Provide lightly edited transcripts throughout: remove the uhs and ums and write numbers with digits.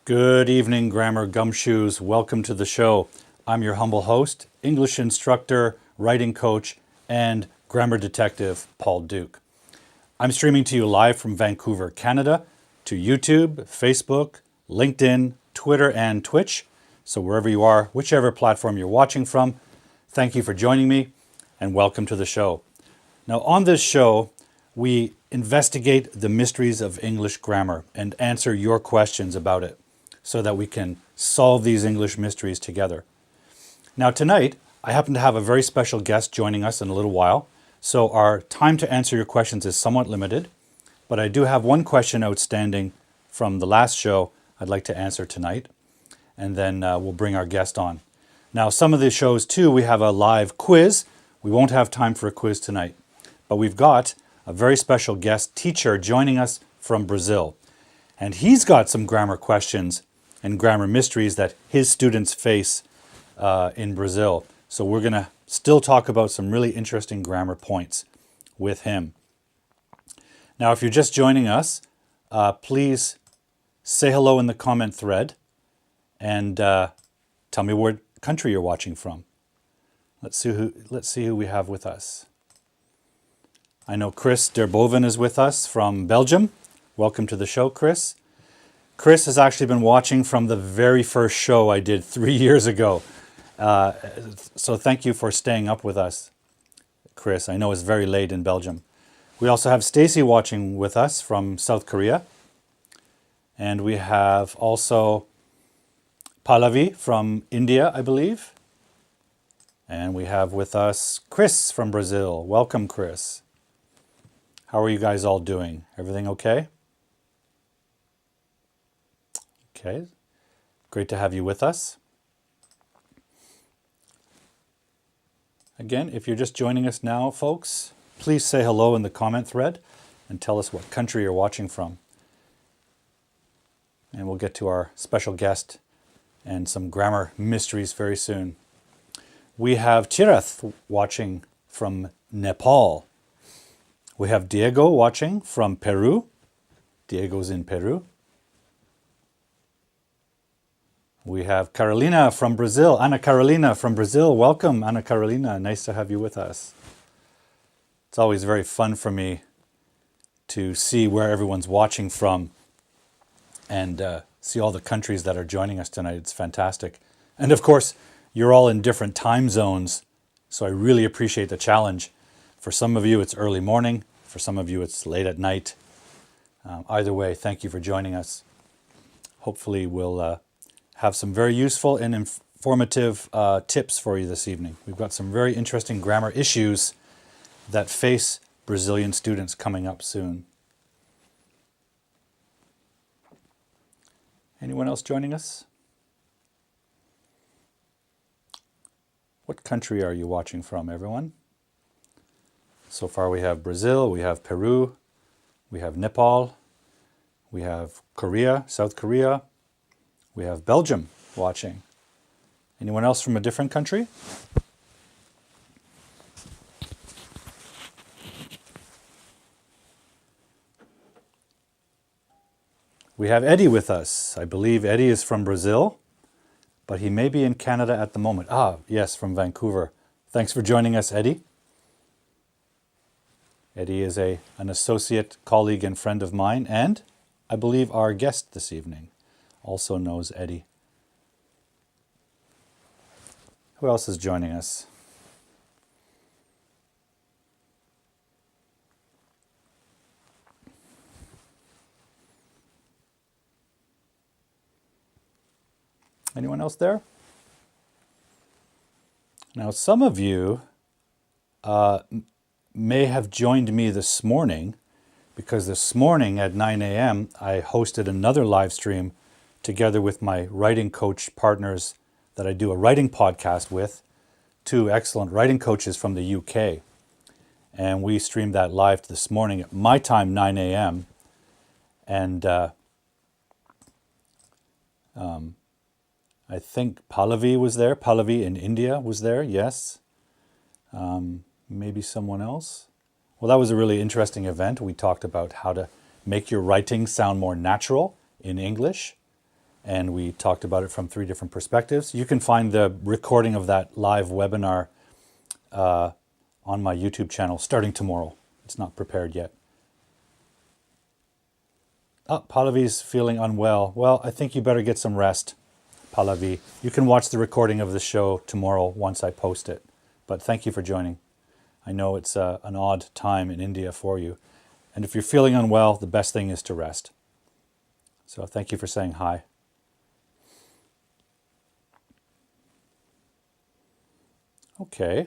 Good evening, Grammar Gumshoes. Welcome to the show. I'm your humble host, English instructor, writing coach, and grammar detective, Paul Duke. I'm streaming to you live from Vancouver, Canada, to YouTube, Facebook, LinkedIn, Twitter, and Twitch. So wherever you are, whichever platform you're watching from, thank you for joining me, and welcome to the show. Now, on this show, we investigate the mysteries of English grammar and answer your questions about it, so that we can solve these English mysteries together. Now tonight, I happen to have a very special guest joining us in a little while, so our time to answer your questions is somewhat limited, but I do have one question outstanding from the last show I'd like to answer tonight, and then we'll bring our guest on. Now some of the shows too, we have a live quiz. We won't have time for a quiz tonight, but we've got a very special guest teacher joining us from Brazil, and he's got some grammar questions and grammar mysteries that his students face in Brazil. So we're going to still talk about some really interesting grammar points with him. Now, if you're just joining us, please say hello in the comment thread and tell me what country you're watching from. Let's see who we have with us. I know Chris Derboven is with us from Belgium. Welcome to the show, Chris. Chris has actually been watching from the very first show I did 3 years ago. So thank you for staying up with us, Chris. I know it's very late in Belgium. We also have Stacy watching with us from South Korea. And we have also Pallavi from India, I believe. And we have with us Chris from Brazil. Welcome, Chris. How are you guys all doing? Everything okay? Okay, great to have you with us. Again, if you're just joining us now, folks, please say hello in the comment thread and tell us what country you're watching from. And we'll get to our special guest and some grammar mysteries very soon. We have Tirath watching from Nepal. We have Diego watching from Peru. Diego's in Peru. We have Carolina from Brazil. Ana Carolina from Brazil. Welcome, Ana Carolina. Nice to have you with us. It's always very fun for me to see where everyone's watching from and see all the countries that are joining us tonight. It's fantastic. And of course, you're all in different time zones, so I really appreciate the challenge. For some of you, it's early morning. For some of you, it's late at night. Either way, thank you for joining us. Hopefully, we'll have some very useful and informative tips for you this evening. We've got some very interesting grammar issues that face Brazilian students coming up soon. Anyone else joining us? What country are you watching from, everyone? So far we have Brazil, we have Peru, we have Nepal, we have Korea, South Korea, we have Belgium watching. Anyone else from a different country? We have Eddie with us. I believe Eddie is from Brazil, but he may be in Canada at the moment. Ah, yes, from Vancouver. Thanks for joining us, Eddie. Eddie is an associate, colleague, and friend of mine, and I believe our guest this evening also knows Eddie. Who else is joining us? Anyone else there? Now, some of you may have joined me this morning because this morning at 9 a.m. I hosted another live stream together with my writing coach partners that I do a writing podcast with, two excellent writing coaches from the UK. And we streamed that live this morning at my time, 9 a.m. And I think Pallavi was there. Pallavi in India was there, yes. Maybe someone else. Well, that was a really interesting event. We talked about how to make your writing sound more natural in English. and we talked about it from 3 different perspectives. You can find the recording of that live webinar on my YouTube channel starting tomorrow. It's not prepared yet. Oh, Pallavi's feeling unwell. Well, I think you better get some rest, Pallavi. You can watch the recording of the show tomorrow once I post it. But thank you for joining. I know it's an odd time in India for you. And if you're feeling unwell, the best thing is to rest. So thank you for saying hi. Okay.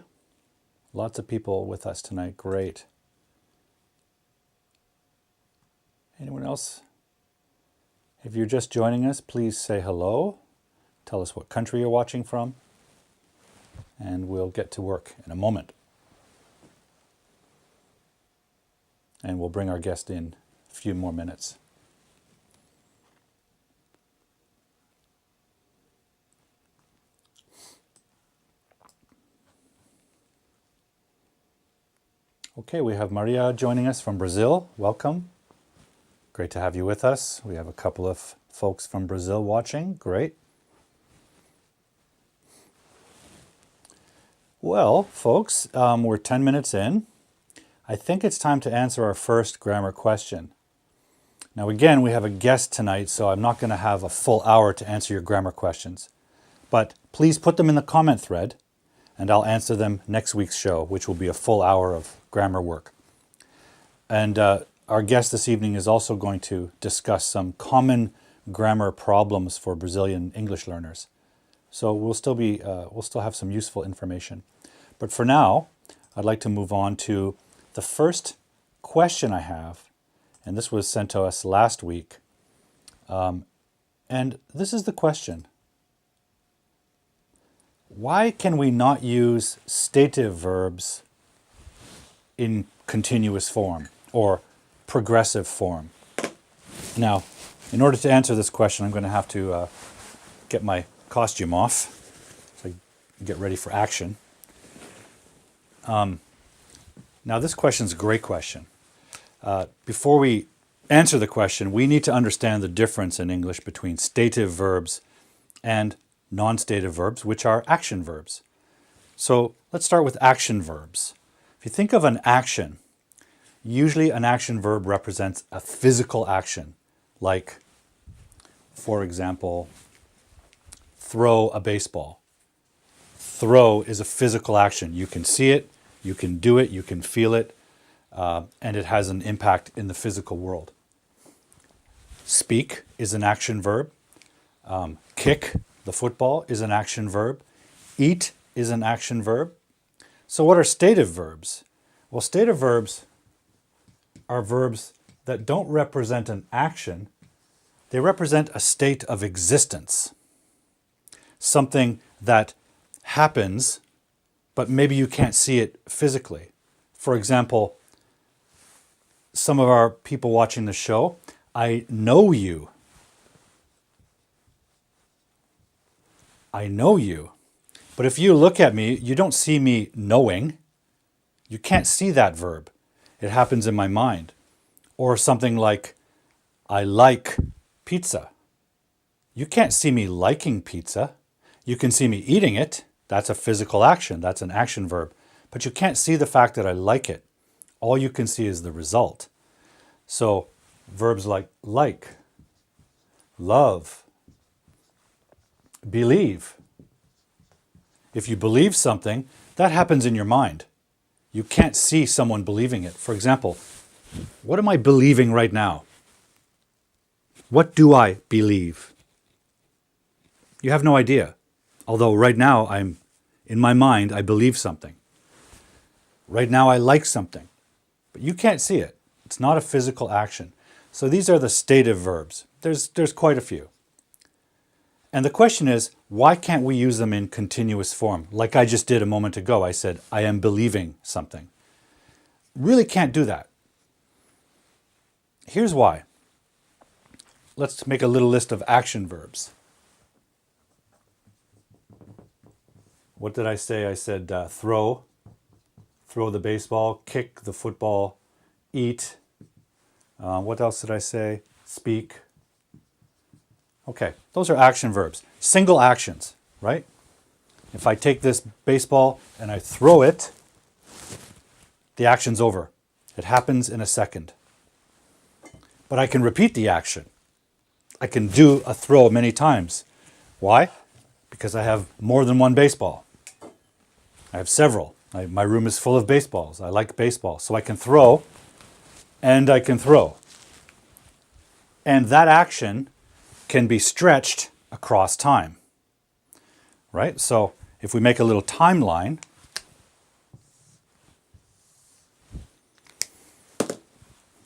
Lots of people with us tonight. Great. Anyone else? If you're just joining us, please say hello. Tell us what country you're watching from. And we'll get to work in a moment. And we'll bring our guest in a few more minutes. Okay, we have Maria joining us from Brazil. Welcome. Great to have you with us. We have a couple of folks from Brazil watching. Great. Well, folks, we're 10 minutes in. I think it's time to answer our first grammar question. Now, again, we have a guest tonight, so I'm not going to have a full hour to answer your grammar questions. But please put them in the comment thread, and I'll answer them next week's show, which will be a full hour of grammar work. And our guest this evening is also going to discuss some common grammar problems for Brazilian English learners. So we'll still have some useful information. But for now, I'd like to move on to the first question I have, and this was sent to us last week. And this is the question. Why can we not use stative verbs in continuous form or progressive form? Now, in order to answer this question, I'm going to have to get my costume off so I get ready for action. Now, this question is a great question. Before we answer the question, we need to understand the difference in English between stative verbs and non-stative verbs, which are action verbs. So let's start with action verbs. If you think of an action, usually an action verb represents a physical action, like, for example, throw a baseball. Throw is a physical action. You can see it, you can do it, you can feel it, and it has an impact in the physical world. Speak is an action verb. Kick the football is an action verb. Eat is an action verb. So what are stative verbs? Well, stative verbs are verbs that don't represent an action. They represent a state of existence. Something that happens, but maybe you can't see it physically. For example, some of our people watching the show, I know you. I know you. But if you look at me, you don't see me knowing. You can't see that verb. It happens in my mind. Or something like, I like pizza. You can't see me liking pizza. You can see me eating it. That's a physical action. That's an action verb. But you can't see the fact that I like it. All you can see is the result. So verbs like, love, believe. If you believe something, that happens in your mind. You can't see someone believing it. For example, what am I believing right now? What do I believe? You have no idea. Although right now in my mind, I believe something. Right now I like something. But you can't see it. It's not a physical action. So these are the stative verbs. There's quite a few. And the question is, why can't we use them in continuous form? Like I just did a moment ago, I said, I am believing something. Really can't do that. Here's why. Let's make a little list of action verbs. What did I say? I said throw the baseball, kick the football, eat. What else did I say? Speak. Okay, those are action verbs. Single actions, right? If I take this baseball and I throw it, the action's over. It happens in a second. But I can repeat the action. I can do a throw many times. Why? Because I have more than one baseball. I have several. My room is full of baseballs. I like baseball. So I can throw and I can throw. And that action can be stretched across time. Right? So if we make a little timeline,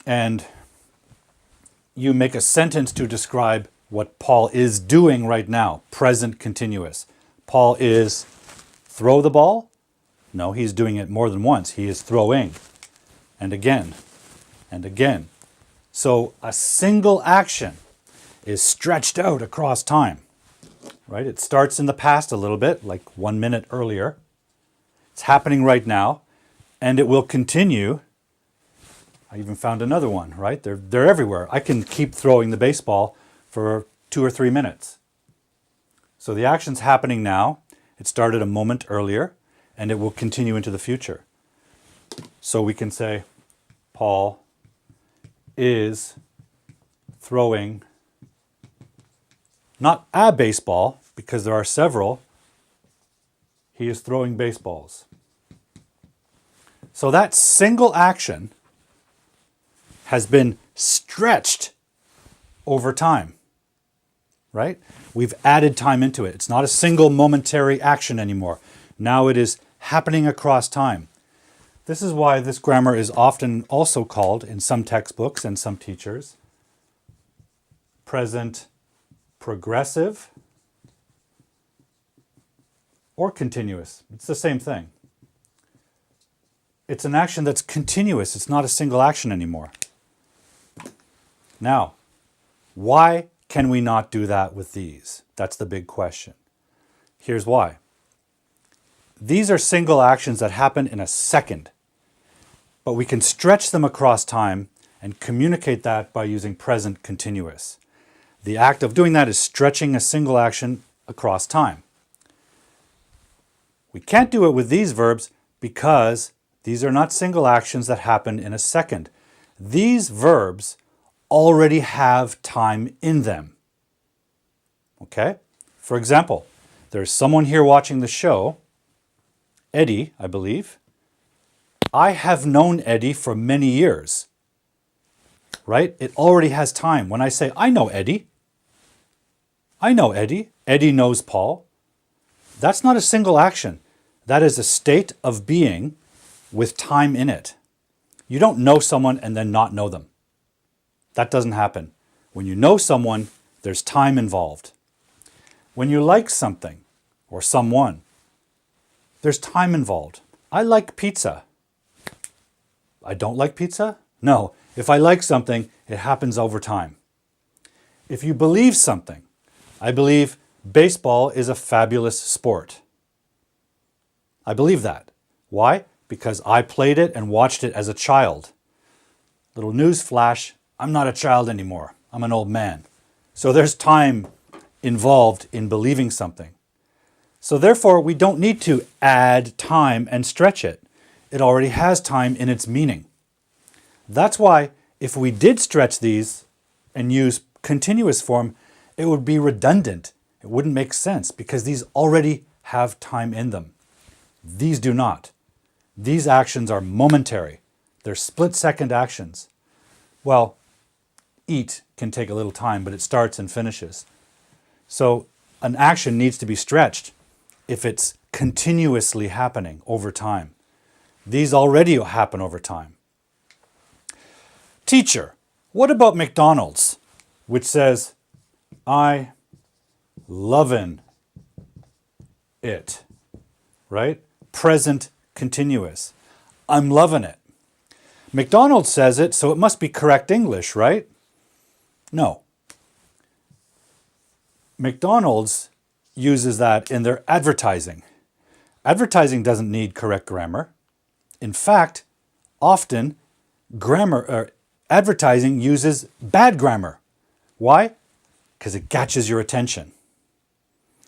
and you make a sentence to describe what Paul is doing right now, present continuous. Paul is throw the ball? No, he's doing it more than once. He is throwing, and again, and again. So a single action is stretched out across time, right? It starts in the past a little bit, like 1 minute earlier. It's happening right now, and it will continue. I even found another one, right? They're everywhere. I can keep throwing the baseball for 2 or 3 minutes. So the action's happening now. It started a moment earlier, and it will continue into the future. So we can say, Paul is throwing not a baseball, because there are several. He is throwing baseballs. So that single action has been stretched over time, right? We've added time into it. It's not a single momentary action anymore. Now it is happening across time. This is why this grammar is often also called, in some textbooks and some teachers, present progressive or continuous. It's the same thing. It's an action that's continuous. It's not a single action anymore. Now, why can we not do that with these? That's the big question. Here's why. These are single actions that happen in a second, but we can stretch them across time and communicate that by using present continuous. The act of doing that is stretching a single action across time. We can't do it with these verbs because these are not single actions that happen in a second. These verbs already have time in them. Okay? For example, there's someone here watching the show, Eddie, I believe. I have known Eddie for many years. Right? It already has time. When I say, I know Eddie, I know Eddie. Eddie knows Paul. That's not a single action. That is a state of being with time in it. You don't know someone and then not know them. That doesn't happen. When you know someone, there's time involved. When you like something or someone, there's time involved. I like pizza. I don't like pizza? No. If I like something, it happens over time. If you believe something, I believe baseball is a fabulous sport. I believe that. Why? Because I played it and watched it as a child. Little news flash, I'm not a child anymore. I'm an old man. So there's time involved in believing something. So therefore, we don't need to add time and stretch it. It already has time in its meaning. That's why if we did stretch these and use continuous form, it would be redundant. It wouldn't make sense because these already have time in them. These do not. These actions are momentary. They're split-second actions. Well, eat can take a little time, but it starts and finishes. So an action needs to be stretched if it's continuously happening over time. These already happen over time. Teacher, what about McDonald's, which says, I lovin' it, right? Present continuous. I'm loving it. McDonald's says it, so it must be correct English, right? No. McDonald's uses that in their advertising. Advertising doesn't need correct grammar. In fact, often advertising uses bad grammar. Why? because it catches your attention.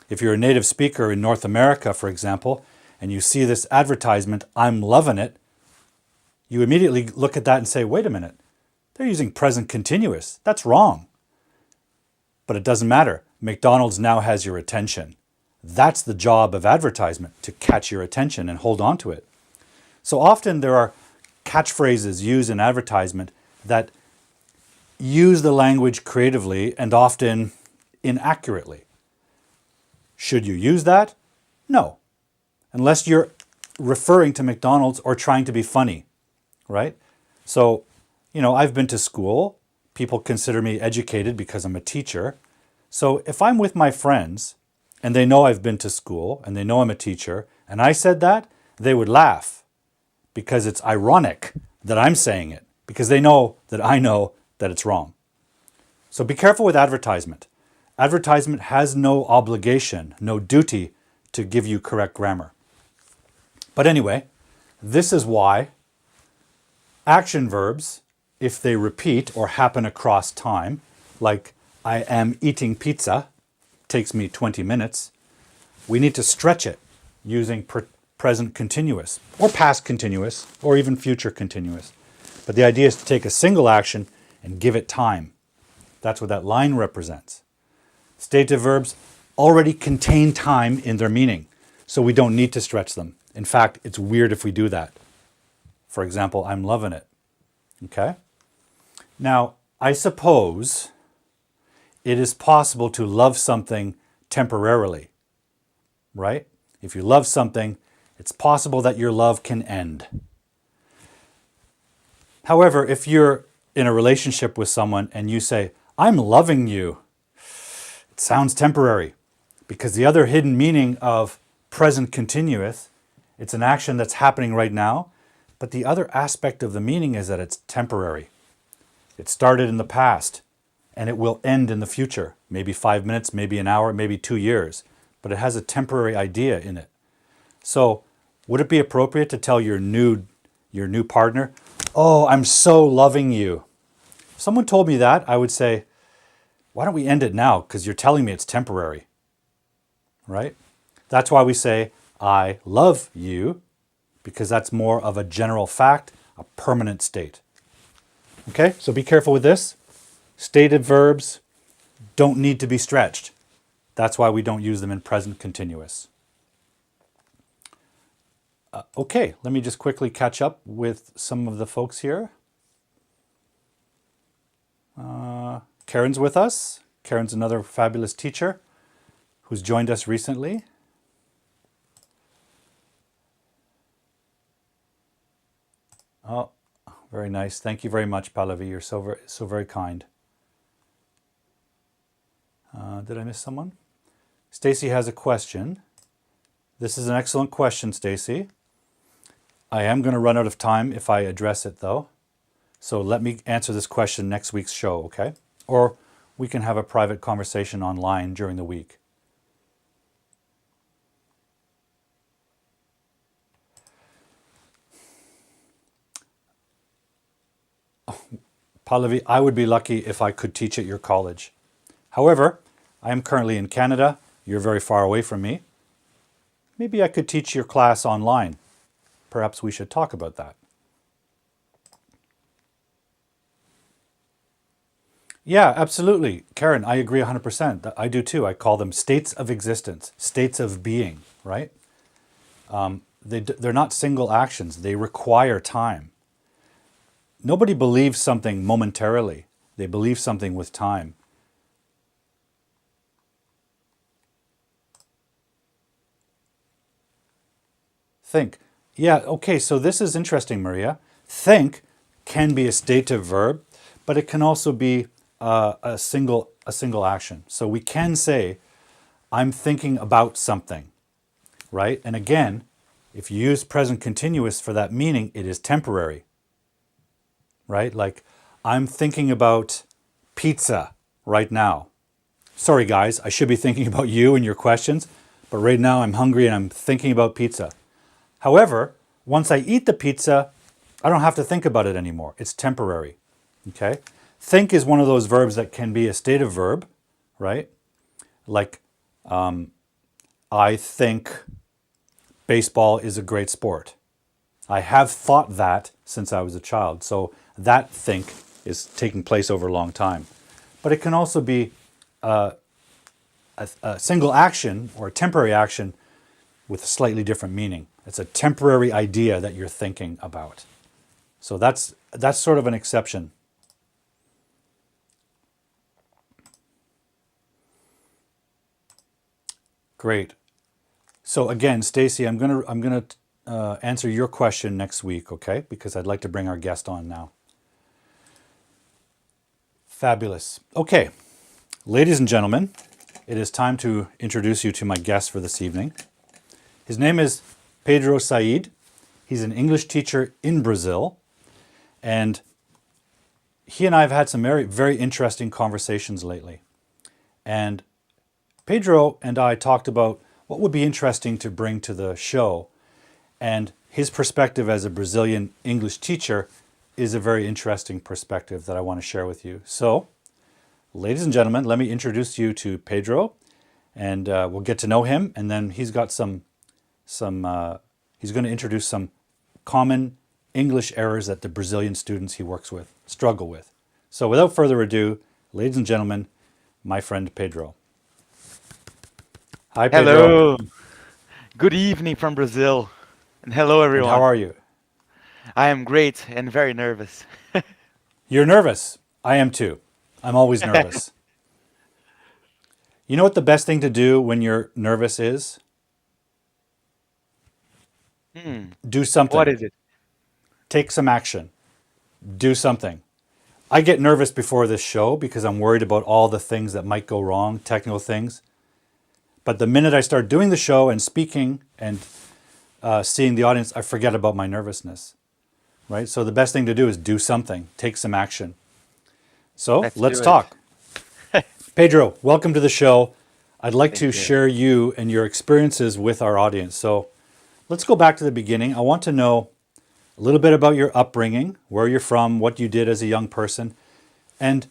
If you're a native speaker in North America, for example, and you see this advertisement, I'm loving it, you immediately look at that and say, wait a minute, they're using present continuous. That's wrong. But it doesn't matter. McDonald's now has your attention. That's the job of advertisement, to catch your attention and hold on to it. So often there are catchphrases used in advertisement that use the language creatively and often inaccurately. Should you use that? No. Unless you're referring to McDonald's or trying to be funny, right? So, I've been to school. People consider me educated because I'm a teacher. So if I'm with my friends and they know I've been to school and they know I'm a teacher and I said that, they would laugh because it's ironic that I'm saying it because they know that I know that it's wrong. So be careful with advertisement. Advertisement has no obligation, no duty to give you correct grammar. But anyway, this is why action verbs, if they repeat or happen across time, like I am eating pizza, takes me 20 minutes, we need to stretch it using present continuous or past continuous or even future continuous. But the idea is to take a single action and give it time. That's what that line represents. Stative verbs already contain time in their meaning, so we don't need to stretch them. In fact, it's weird if we do that. For example, I'm loving it. Okay? Now, I suppose it is possible to love something temporarily, right? If you love something, it's possible that your love can end. However, if you're in a relationship with someone and you say, I'm loving you, it sounds temporary because the other hidden meaning of present continuous, it's an action that's happening right now, but the other aspect of the meaning is that it's temporary. It started in the past and it will end in the future, maybe 5 minutes, maybe an hour, maybe 2 years, but it has a temporary idea in it. So would it be appropriate to tell your new partner, oh, I'm so loving you? If someone told me that, I would say, why don't we end it now? Because you're telling me it's temporary, right? That's why we say, I love you, because that's more of a general fact, a permanent state. Okay, so be careful with this. Stative verbs don't need to be stretched. That's why we don't use them in present continuous. Okay, let me just quickly catch up with some of the folks here. Karen's with us. Karen's another fabulous teacher who's joined us recently. Oh, very nice. Thank you very much, Pallavi. You're so very kind. Did I miss someone? Stacy has a question. This is an excellent question, Stacy. I am going to run out of time if I address it, though. So let me answer this question next week's show, okay? Or we can have a private conversation online during the week. Pallavi, I would be lucky if I could teach at your college. However, I am currently in Canada. You're very far away from me. Maybe I could teach your class online. Perhaps we should talk about that. Yeah, absolutely. Karen, I agree 100%. I do too. I call them states of existence, states of being, right? They're not single actions. They require time. Nobody believes something momentarily. They believe something with time. Think. Yeah, okay, so this is interesting, Maria. Think can be a stative verb, but it can also be a single action. So we can say, I'm thinking about something, right? And again, if you use present continuous for that meaning, it is temporary, right? Like, I'm thinking about pizza right now. Sorry, guys, I should be thinking about you and your questions, but right now I'm hungry and I'm thinking about pizza. However, once I eat the pizza, I don't have to think about it anymore. It's temporary, okay? Think is one of those verbs that can be a stative verb, right? Like, I think baseball is a great sport. I have thought that since I was a child. So that think is taking place over a long time. But it can also be a single action or a temporary action with a slightly different meaning. It's a temporary idea that you're thinking about. So that's sort of an exception. Great. So again, Stacy, I'm gonna answer your question next week, okay? Because I'd like to bring our guest on now. Fabulous. Okay, ladies and gentlemen, it is time to introduce you to my guest for this evening. His name is Pedro Said. He's an English teacher in Brazil, and he and I have had some very, very interesting conversations lately. And Pedro and I talked about what would be interesting to bring to the show, and his perspective as a Brazilian English teacher is a very interesting perspective that I want to share with you. So, ladies and gentlemen, let me introduce you to Pedro, and we'll get to know him. And then he's got he's going to introduce some common English errors that the Brazilian students he works with struggle with. So, without further ado, ladies and gentlemen, my friend Pedro. Hi, Pedro, Hello, good evening from Brazil, and hello and how everyone. are you? I am great and very nervous. You're nervous. I am too. I'm always nervous. You know what the best thing to do when you're nervous is? Hmm, Do what something. is it? Take some action. Do something. I get nervous before this show because I'm worried about all the things that might go wrong, technical things. But the minute I start doing the show and speaking and seeing the audience, I forget about my nervousness, right? So the best thing to do is do something, take some action. So Let's let's do it. talk. Pedro, welcome to the show. I'd like to Thank you. share you and your experiences with our audience. So let's go back to the beginning. I want to know a little bit about your upbringing, where you're from, what you did as a young person, and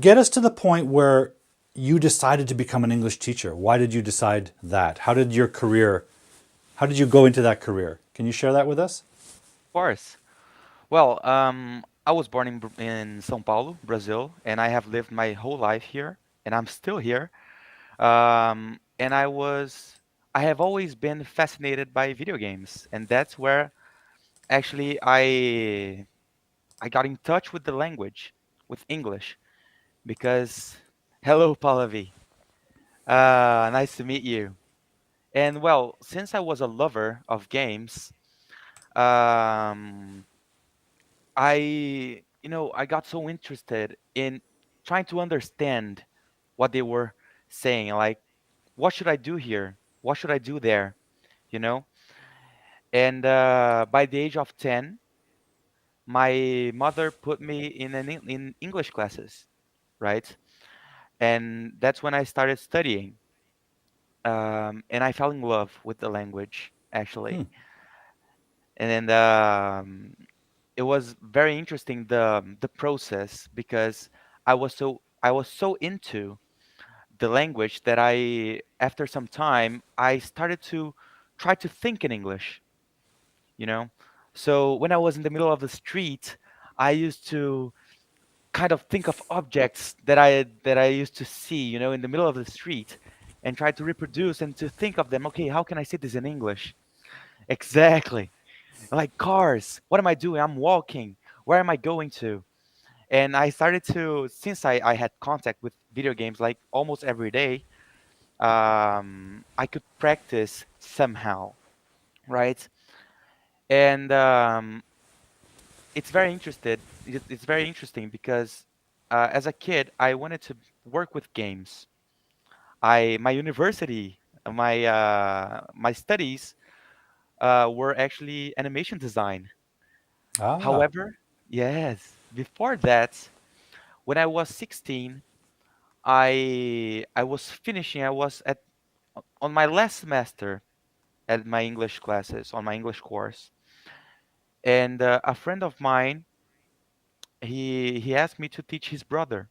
get us to the point where you decided to become an English teacher. Why did you decide that? How did you go into that career? Can you share that with us? Of course. Well, I was born in São Paulo, Brazil, and I have lived my whole life here, and I'm still here. And I have always been fascinated by video games, and that's where actually I got in touch with the language, with English, because hello, Pallavi. Nice to meet you. And well, since I was a lover of games, um, I got so interested in trying to understand what they were saying. Like, what should I do here? What should I do there? You know? And by the age of 10, my mother put me in English classes, right? And that's when I started studying. And I fell in love with the language, Hmm. actually. And then it was very interesting the process because I was so into the language that I after some time I started to try to think in English, you know. So when I was in the middle of the street, I used to kind of think of objects that I used to see, in the middle of the street and try to reproduce and to think of them. Okay, how can I say this in English? Exactly. Like cars. What am I doing? I'm walking. Where am I going to? And I started to, since I had contact with video games like almost every day, I could practice somehow, right? And it's very interesting because as a kid, I wanted to work with games. My university, my studies were actually animation design. Ah, However, yes, before that, when I was 16, I was finishing. I was at on my last semester at my English classes on my English course, and a friend of mine he asked me to teach his brother,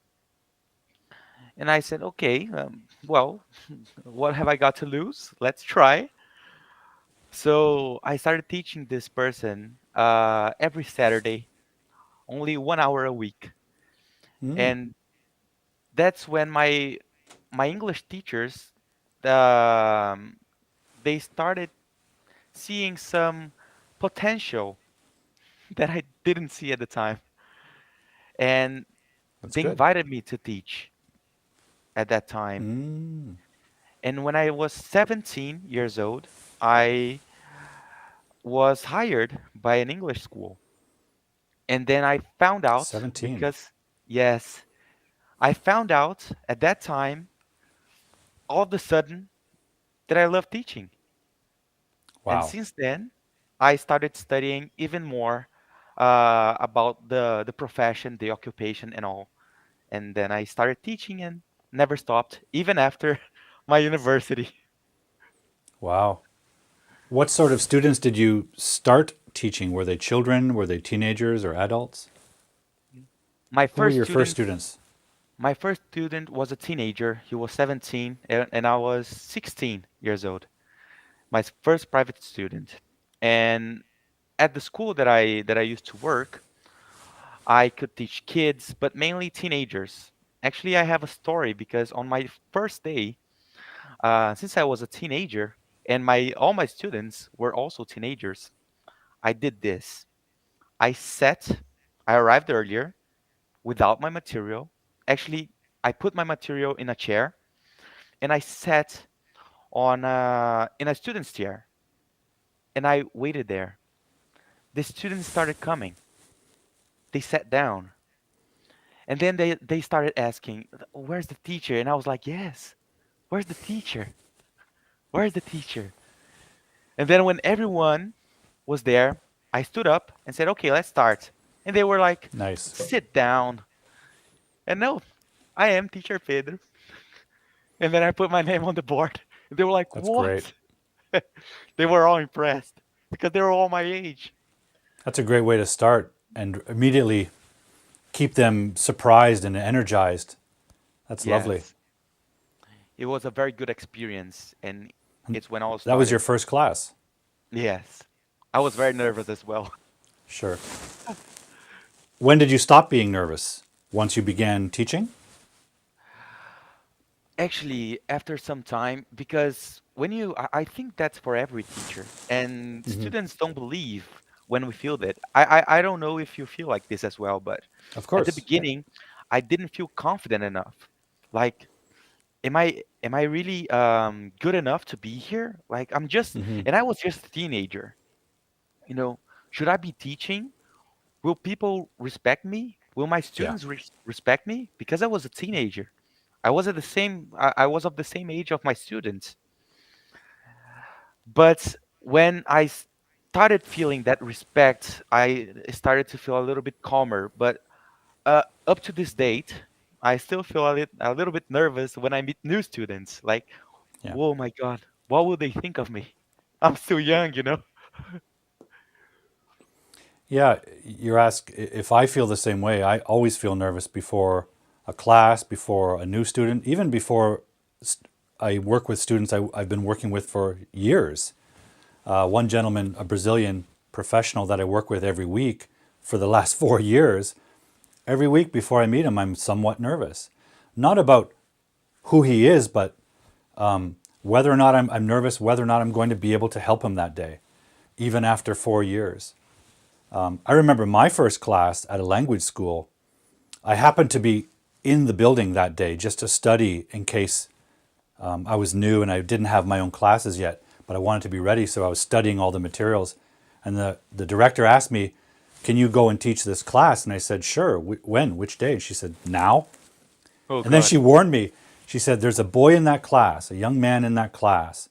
And I said, okay, well, what have I got to lose? Let's try. So I started teaching this person every Saturday, only 1 hour a week. Mm, And that's when my English teachers, um, they started seeing some potential that I didn't see at the time. And that's they good. invited me to teach at that time. Mm, And when I was 17 years old, I was hired by an English school. And then I found out 17. because, yes, I found out at that time, all of a sudden, that I love teaching. And Wow. since then, I started studying even more about the profession, the occupation, and all. And then I started teaching and never stopped, even after my university. Wow. What sort of students did you start teaching? Were they children? Were they teenagers or adults? My Who were first your first student, students? my first student was a teenager. He was 17, and I was 16 years old. My first private student. And at the school that I used to work, I could teach kids, but mainly teenagers. Actually, I have a story because on my first day, since I was a teenager and my all my students were also teenagers, I did this. I sat, I arrived earlier without my material. Actually, I put my material in a chair and I sat on in a student's chair and I waited there. The students started coming. They sat down and then they started asking, "Where's the teacher?" And I was like, "Yes, where's the teacher? Where's the teacher?" And then when everyone was there, I stood up and said, "Okay, let's start." And they were like, Nice. "Sit down." And no, I am teacher Pedro. And then I put my name on the board. And they were like, That's great. "What?" They were all impressed because they were all my age. That's a great way to start and immediately keep them surprised and energized. That's lovely. Yes, it was a very good experience, and it's when all That was your started. first class. Yes, I was very nervous as well. Sure. When did you stop being nervous? Once you began teaching? Actually, after some time, because when I think that's for every teacher, and students don't believe when we feel that. I don't know if you feel like this as well, but Of at the course. beginning, I didn't feel confident enough. Like, am I really good enough to be here? Like, and I was just a teenager. You know, should I be teaching? Will people respect me? Will my Yeah. students respect me? Because I was a teenager. I was of the same age of my students. But when I started feeling that respect, I started to feel a little bit calmer. But up to this date, I still feel a little bit nervous when I meet new students. Like, Yeah. whoa, my God, what will they think of me? I'm still young. Yeah, you're asked if I feel the same way. I always feel nervous before a class, before a new student, even before I work with students I've been working with for years. One gentleman, a Brazilian professional that I work with every week for the last 4 years, every week before I meet him, I'm somewhat nervous. Not about who he is, but whether or not I'm nervous, whether or not I'm going to be able to help him that day, even after 4 years. I remember my first class at a language school. I happened to be in the building that day just to study in case I was new and I didn't have my own classes yet, but I wanted to be ready, so I was studying all the materials. And the director asked me, "Can you go and teach this class?" And I said, "Sure. When? Which day?" And she said, "Now." Oh And then God. she warned me. She said, "There's a boy in that class, a young man in that class,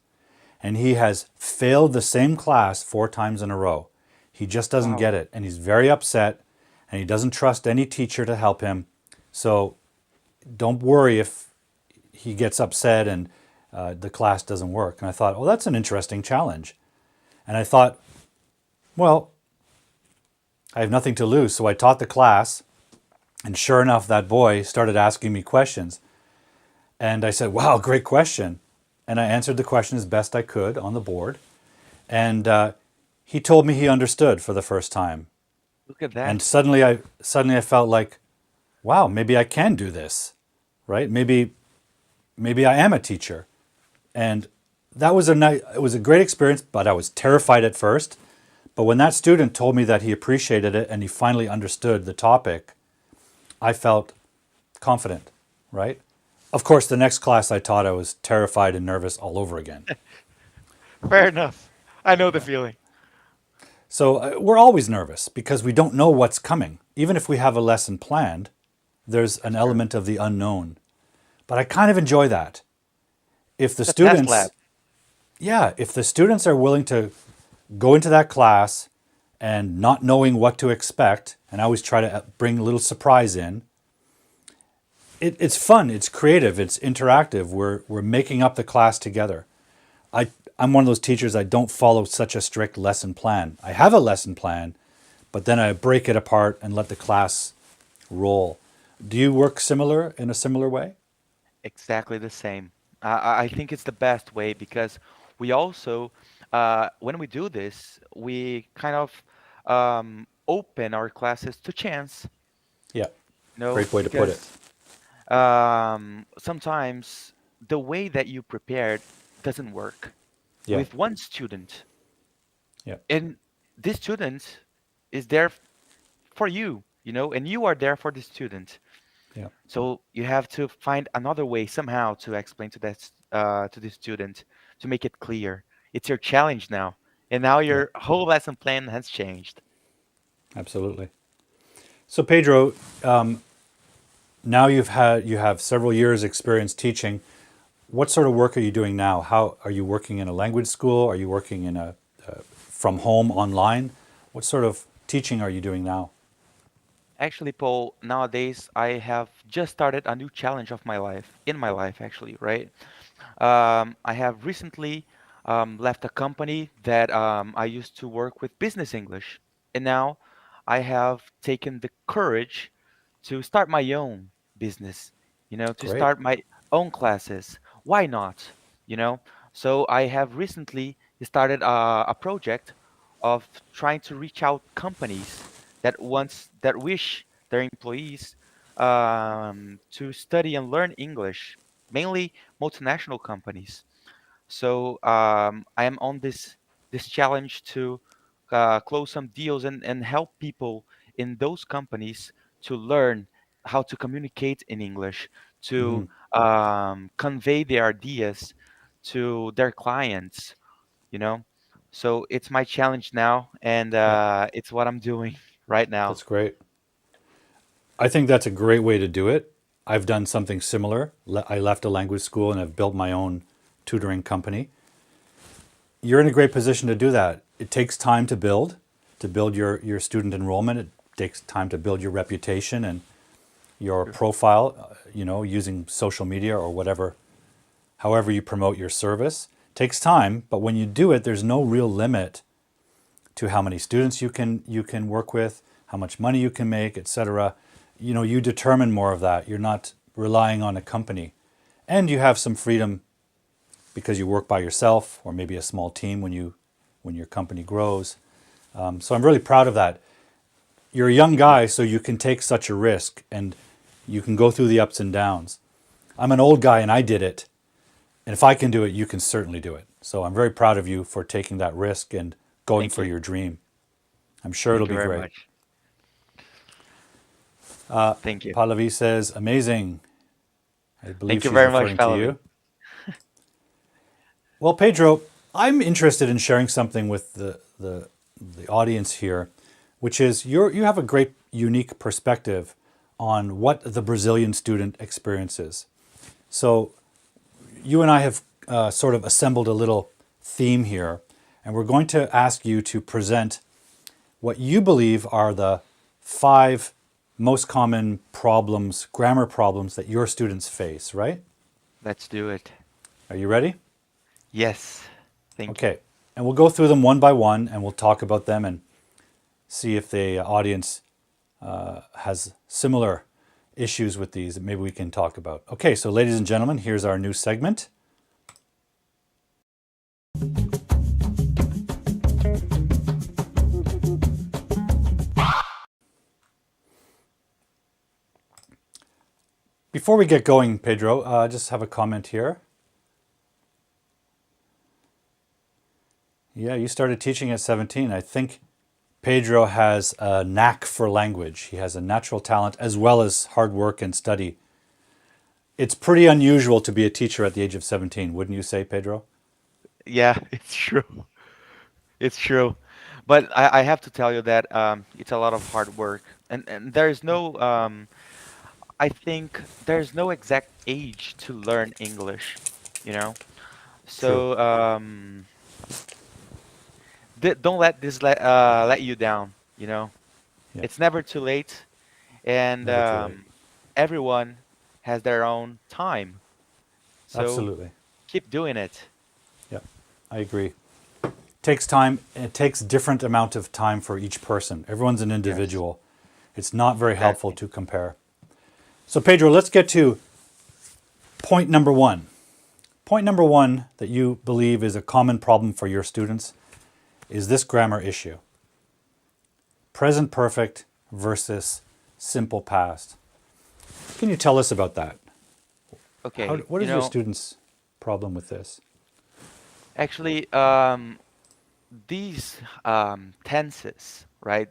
and he has failed the same class 4 times in a row. He just doesn't Wow. get it, and he's very upset, and he doesn't trust any teacher to help him. So don't worry if he gets upset and the class doesn't work." And I thought, "Oh, that's an interesting challenge." And I thought, well, I have nothing to lose. So I taught the class, and sure enough, that boy started asking me questions. And I said, wow, great question. And I answered the question as best I could on the board. And he told me he understood for the first time. Look at And that. suddenly I felt like, wow, maybe I can do this, right? Maybe I am a teacher. And that was it was a great experience, but I was terrified at first. But when that student told me that he appreciated it and he finally understood the topic, I felt confident, right? Of course, the next class I taught, I was terrified and nervous all over again. Fair enough. I know the feeling. So we're always nervous because we don't know what's coming. Even if we have a lesson planned, there's an That's true. element of the unknown. But I kind of enjoy that. If the It's a test lab. students, yeah, if the students are willing to go into that class and not knowing what to expect, and I always try to bring a little surprise in, it's fun, it's creative, it's interactive. We're making up the class together. I'm one of those teachers, I don't follow such a strict lesson plan. I have a lesson plan, but then I break it apart and let the class roll. Do you work similar in a similar way? Exactly the same. I think it's the best way because we also, when we do this, we kind of open our classes to chance, Yeah, no, great way to put it. because sometimes the way that you prepared doesn't work Yeah, with one student, yeah, and this student is there for you, and you are there for the student. yeah, So you have to find another way somehow to explain to the student to make it clear. It's your challenge now, and now yeah, your whole lesson plan has changed. absolutely. So Pedro, now you have several years experience teaching. What sort of work are you doing now? How are you working in a language school? Are you working in a from home online? What sort of teaching are you doing now? Actually, Paul, nowadays I have just started a new challenge of my life, in my life actually, right? I have recently left a company that I used to work with business English, and now I have taken the courage to start my own business, to Great. start my own classes. Why not? So I have recently started a project of trying to reach out companies that wish their employees to study and learn English, mainly multinational companies. So I am on this challenge to close some deals and help people in those companies to learn how to communicate in English, to Hmm. convey their ideas to their clients. You know, so it's my challenge now, and Yeah, it's what I'm doing right now. that's great. I think that's a great way to do it. I've done something similar. I left a language school and I've built my own tutoring company. You're in a great position to do that. It takes time to build your student enrollment. It takes time to build your reputation and your True. profile, using social media or whatever, however you promote your service. Takes time, but when you do it, there's no real limit to how many students you can work with, how much money you can make, etc. You determine more of that. You're not relying on a company, and you have some freedom because you work by yourself or maybe a small team when your company grows. So I'm really proud of that. You're a young Thank guy, so you can take such a risk and you can go through the ups and downs. I'm an old guy and I did it, and if I can do it, you can certainly do it. So I'm very proud of you for taking that risk and going thank for you. your dream. I'm sure it'll Thank you be very great. much. Thank you. Pallavi says, amazing. I believe Thank you she's very much, referring to Pallavi. you. Well, Pedro, I'm interested in sharing something with the audience here, which is you have a great, unique perspective on what the Brazilian student experiences. So you and I have sort of assembled a little theme here, and we're going to ask you to present what you believe are the 5 most common problems, grammar problems that your students face, right? Let's do it. Are you ready? Yes. Thank you. Okay. And we'll go through them one by one and we'll talk about them and see if the audience has similar issues with these that maybe we can talk about. Okay, so ladies and gentlemen, here's our new segment. Before we get going, Pedro, I just have a comment here. Yeah, you started teaching at 17. I think Pedro has a knack for language. He has a natural talent as well as hard work and study. It's pretty unusual to be a teacher at the age of 17, wouldn't you say, Pedro? Yeah, it's true. It's true. But I have to tell you that it's a lot of hard work. And there's no, I think there's no exact age to learn English, you know? True. So don't let this let you down, you know? Yeah, It's never too late, and never too late. everyone has their own time. So Absolutely. keep doing it. Yeah, I agree. Takes time. It takes different amount of time for each person. Everyone's an Yes, individual. It's not very helpful exactly. to compare. So Pedro, let's get to point number one. Point number one that you believe is a common problem for your students is this grammar issue. Present perfect versus simple past. Can you tell us about that? Okay, What you is your know, students' problem with this? actually, these tenses, right?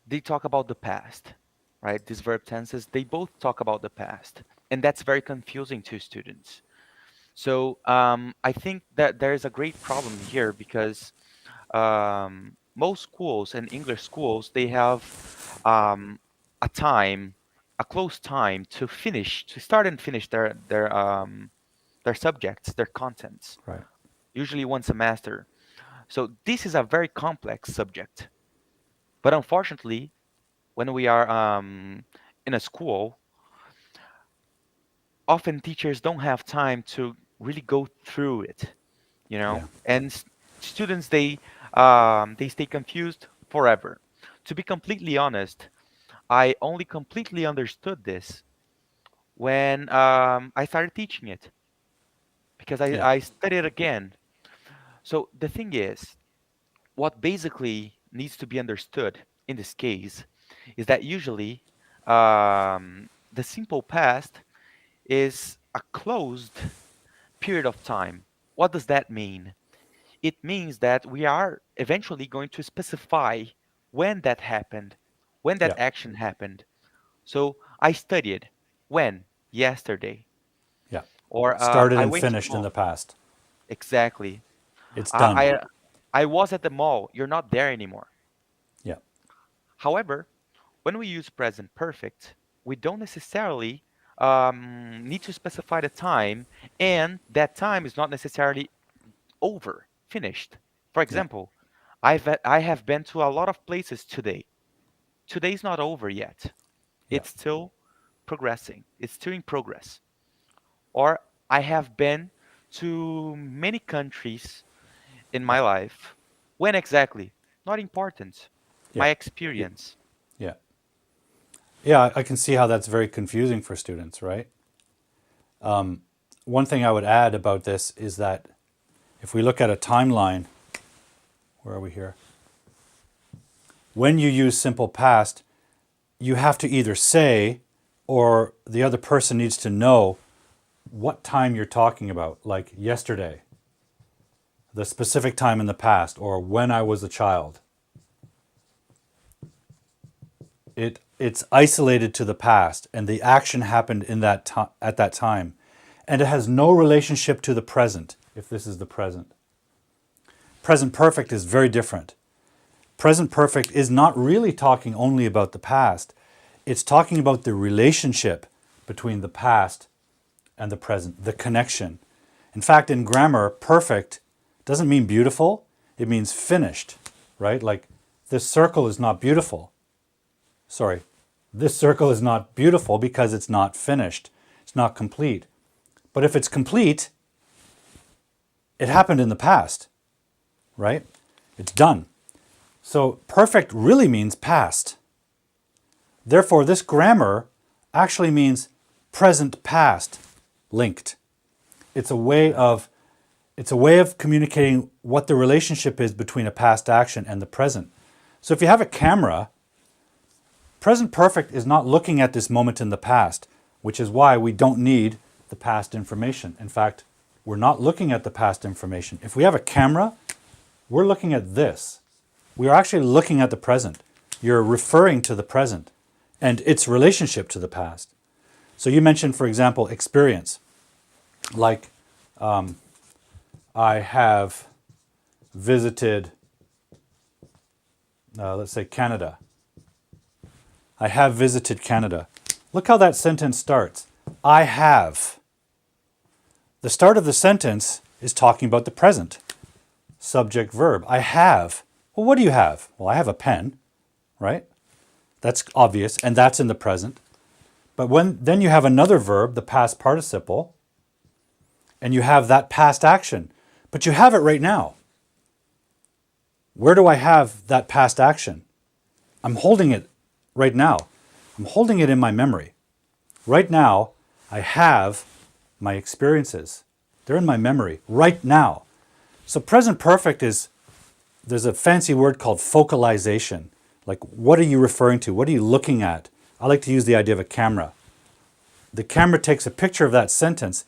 They talk about the past, right? These verb tenses, they both talk about the past, and that's very confusing to students. So I think that there is a great problem here because most schools and English schools they have um, a time, a close time to finish, to start and finish their subjects, their contents. Right. Usually one semester. So this is a very complex subject. But unfortunately, when we are in a school, often teachers don't have time to really go through it, you know, Yeah. and students they stay confused forever. To be completely honest, I only completely understood this when I started teaching it because Yeah. I studied again. So the thing is, what basically needs to be understood in this case is that usually the simple past is a closed period of time. What does that mean? It means that we are eventually going to specify when that happened, when that Yeah. action happened. So I studied when? Yesterday. Yeah. Or Started I and went to the finished in the mall. past. Exactly. It's done. I, I I was at the mall. You're not there anymore. Yeah. However, when we use present perfect, we don't necessarily need to specify the time, and that time is not necessarily over, finished. For Yeah. example, I have been to a lot of places today. Today's not over yet. Yeah. It's still progressing. It's still in progress. Or I have been to many countries in Yeah. my life. When exactly? Not important. Yeah. My Yeah. experience. Yeah. Yeah. I can see how that's very confusing for students, right? One thing I would add about this is that if we look at a timeline, where are we here? When you use simple past, you have to either say or the other person needs to know what time you're talking about, like yesterday, the specific time in the past, or when I was a child. It's isolated to the past, and the action happened in that at that time, and it has no relationship to the present. If this is the present, present perfect is very different. Present perfect is not really talking only about the past. It's talking about the relationship between the past and the present, the connection. In fact, in grammar, perfect doesn't mean beautiful, it means finished, right? Like this circle is not beautiful. Sorry, this circle is not beautiful because it's not finished, it's not complete. But if it's complete, it happened in the past, right? It's done. So perfect really means past. Therefore, this grammar actually means present past linked. It's a way of communicating what the relationship is between a past action and the present. So if you have a camera, present perfect is not looking at this moment in the past, which is why we don't need the past information. In fact, we're not looking at the past information. If we have a camera, we're looking at this. We are actually looking at the present. You're referring to the present and its relationship to the past. So you mentioned, for example, experience. Like, I have visited, let's say, Canada. I have visited Canada. Look how that sentence starts. I have. The start of the sentence is talking about the present. Subject, verb. I have. Well, what do you have? Well, I have a pen, right? That's obvious, and that's in the present. But then you have another verb, the past participle, and you have that past action. But you have it right now. Where do I have that past action? I'm holding it right now. I'm holding it in my memory. Right now, I have my experiences. They're in my memory right now. So present perfect there's a fancy word called focalization. Like, what are you referring to? What are you looking at? I like to use the idea of a camera. The camera takes a picture of that sentence.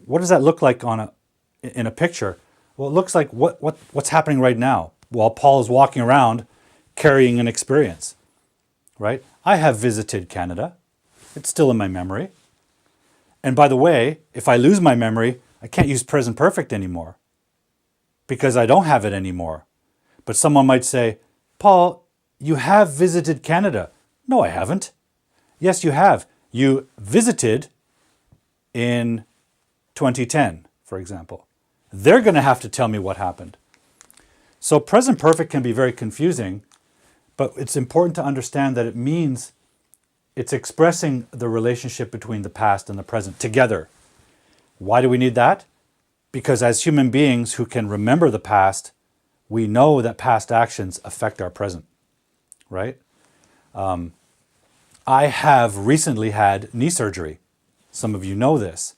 What does that look like in a picture? Well, it looks like what's happening right now while Paul is walking around carrying an experience, right? I have visited Canada. It's still in my memory. And by the way, if I lose my memory, I can't use present perfect anymore because I don't have it anymore. But someone might say, Paul, you have visited Canada. No, I haven't. Yes, you have. You visited in 2010, for example. They're going to have to tell me what happened. So present perfect can be very confusing, but it's important to understand that it means it's expressing the relationship between the past and the present together. Why do we need that? Because as human beings who can remember the past, we know that past actions affect our present, right? I have recently had knee surgery. Some of you know this.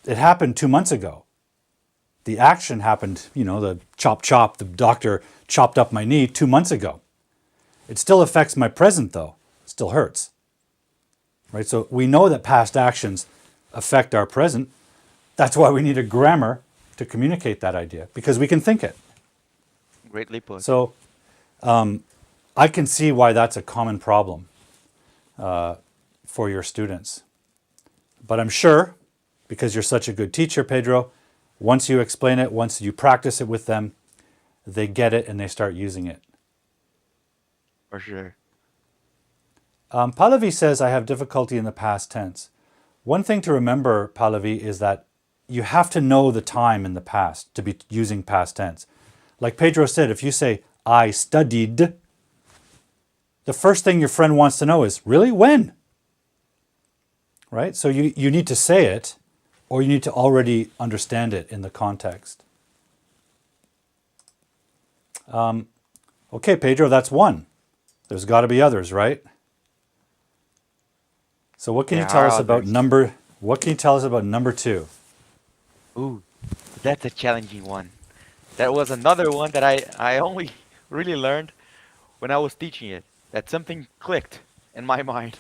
It happened 2 months ago. The action happened, the chop, the doctor chopped up my knee 2 months ago. It still affects my present though. It still hurts, right? So we know that past actions affect our present. That's why we need a grammar to communicate that idea, because we can think it. Greatly put. So I can see why that's a common problem for your students. But I'm sure, because you're such a good teacher, Pedro, once you explain it, once you practice it with them, they get it and they start using it. For sure. Pallavi says, I have difficulty in the past tense. One thing to remember, Pallavi, is that you have to know the time in the past to be using past tense. Like Pedro said, if you say, I studied, the first thing your friend wants to know is, really? When? Right? So you need to say it, or you need to already understand it in the context. Okay, Pedro, that's one. There's got to be others, right? So what can you tell us about number two? Ooh, that's a challenging one. That was another one that I only really learned when I was teaching it. That something clicked in my mind.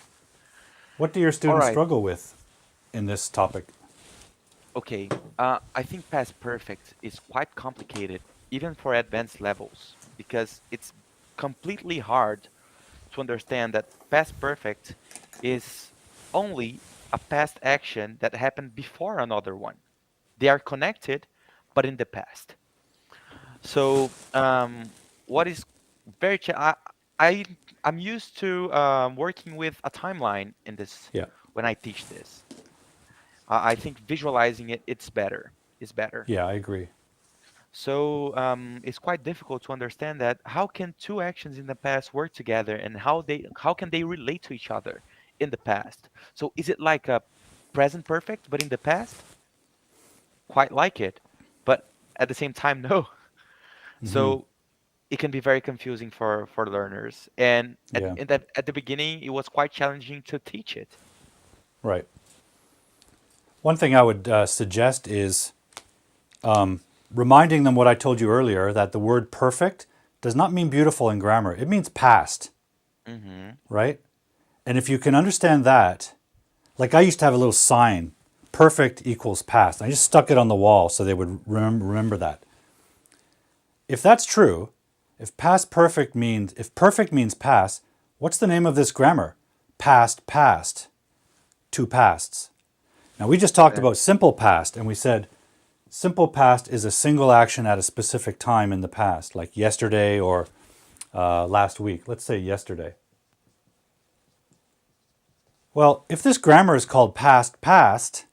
What do your All students right. struggle with in this topic? Okay. I think past perfect is quite complicated, even for advanced levels, because it's completely hard to understand that past perfect is only a past action that happened before another one. They are connected, but in the past. So, what is very I I'm used to working with a timeline in this Yeah. when I teach this. I think visualizing it's better. Is better. Yeah, I agree. So it's quite difficult to understand that how can two actions in the past work together and how can they relate to each other in the past? So is it like a present perfect but in the past? Quite like it, but at the same time no. Hmm. So it can be very confusing for learners. And Yeah, at the beginning, it was quite challenging to teach it. right. One thing I would suggest is reminding them what I told you earlier, that the word perfect does not mean beautiful in grammar. It means past, Hmm. right? And if you can understand that, like I used to have a little sign, perfect equals past. I just stuck it on the wall so they would remember that. If that's true, if perfect means past, what's the name of this grammar? Past, past, two pasts. Now we just talked about simple past, and we said simple past is a single action at a specific time in the past, like yesterday or last week. Let's say yesterday. Well, if this grammar is called past past,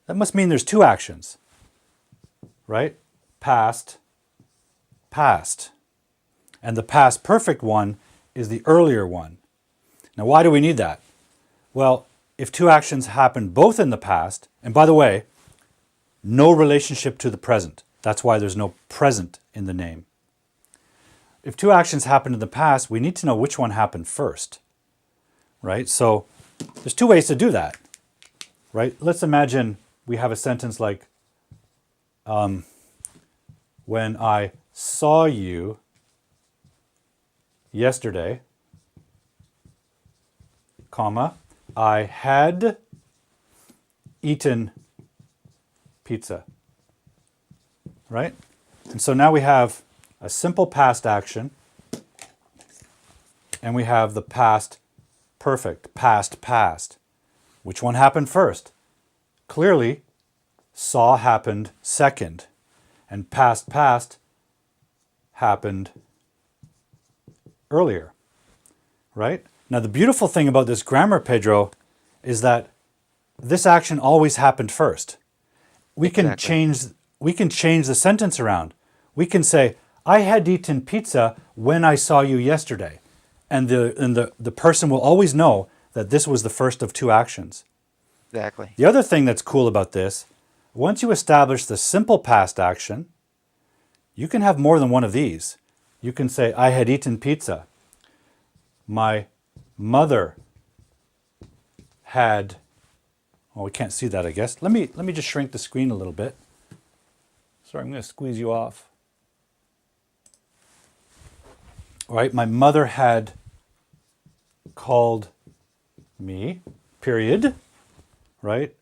that must mean there's two actions, right? Past, past. And the past perfect one is the earlier one. Now, why do we need that? Well, if two actions happen both in the past, and by the way, no relationship to the present. That's why there's no present in the name. If two actions happened in the past, we need to know which one happened first, right? So there's two ways to do that, right? Let's imagine we have a sentence like, when I saw you yesterday, comma, I had eaten pizza, right? And so now we have a simple past action, and we have the past perfect, past past. Which one happened first? Clearly, saw happened second, and past past happened earlier, right? Now, the beautiful thing about this grammar, Pedro, is that this action always happened first. We can Exactly. change the sentence around. We can say, I had eaten pizza when I saw you yesterday. And the person will always know that this was the first of two actions. Exactly. The other thing that's cool about this, once you establish the simple past action, you can have more than one of these. You can say, I had eaten pizza. My mother had, well, we can't see that, I guess. Let me just shrink the screen a little bit. Sorry, I'm going to squeeze you off. All right, my mother had called me, period, right?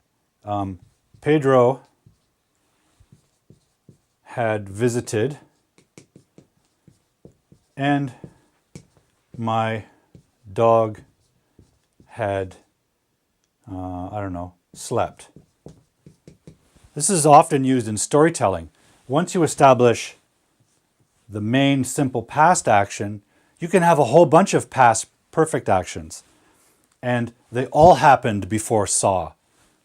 Pedro had visited, and my dog had, I don't know, slept. This is often used in storytelling. Once you establish the main simple past action, you can have a whole bunch of past perfect actions. And they all happened before saw.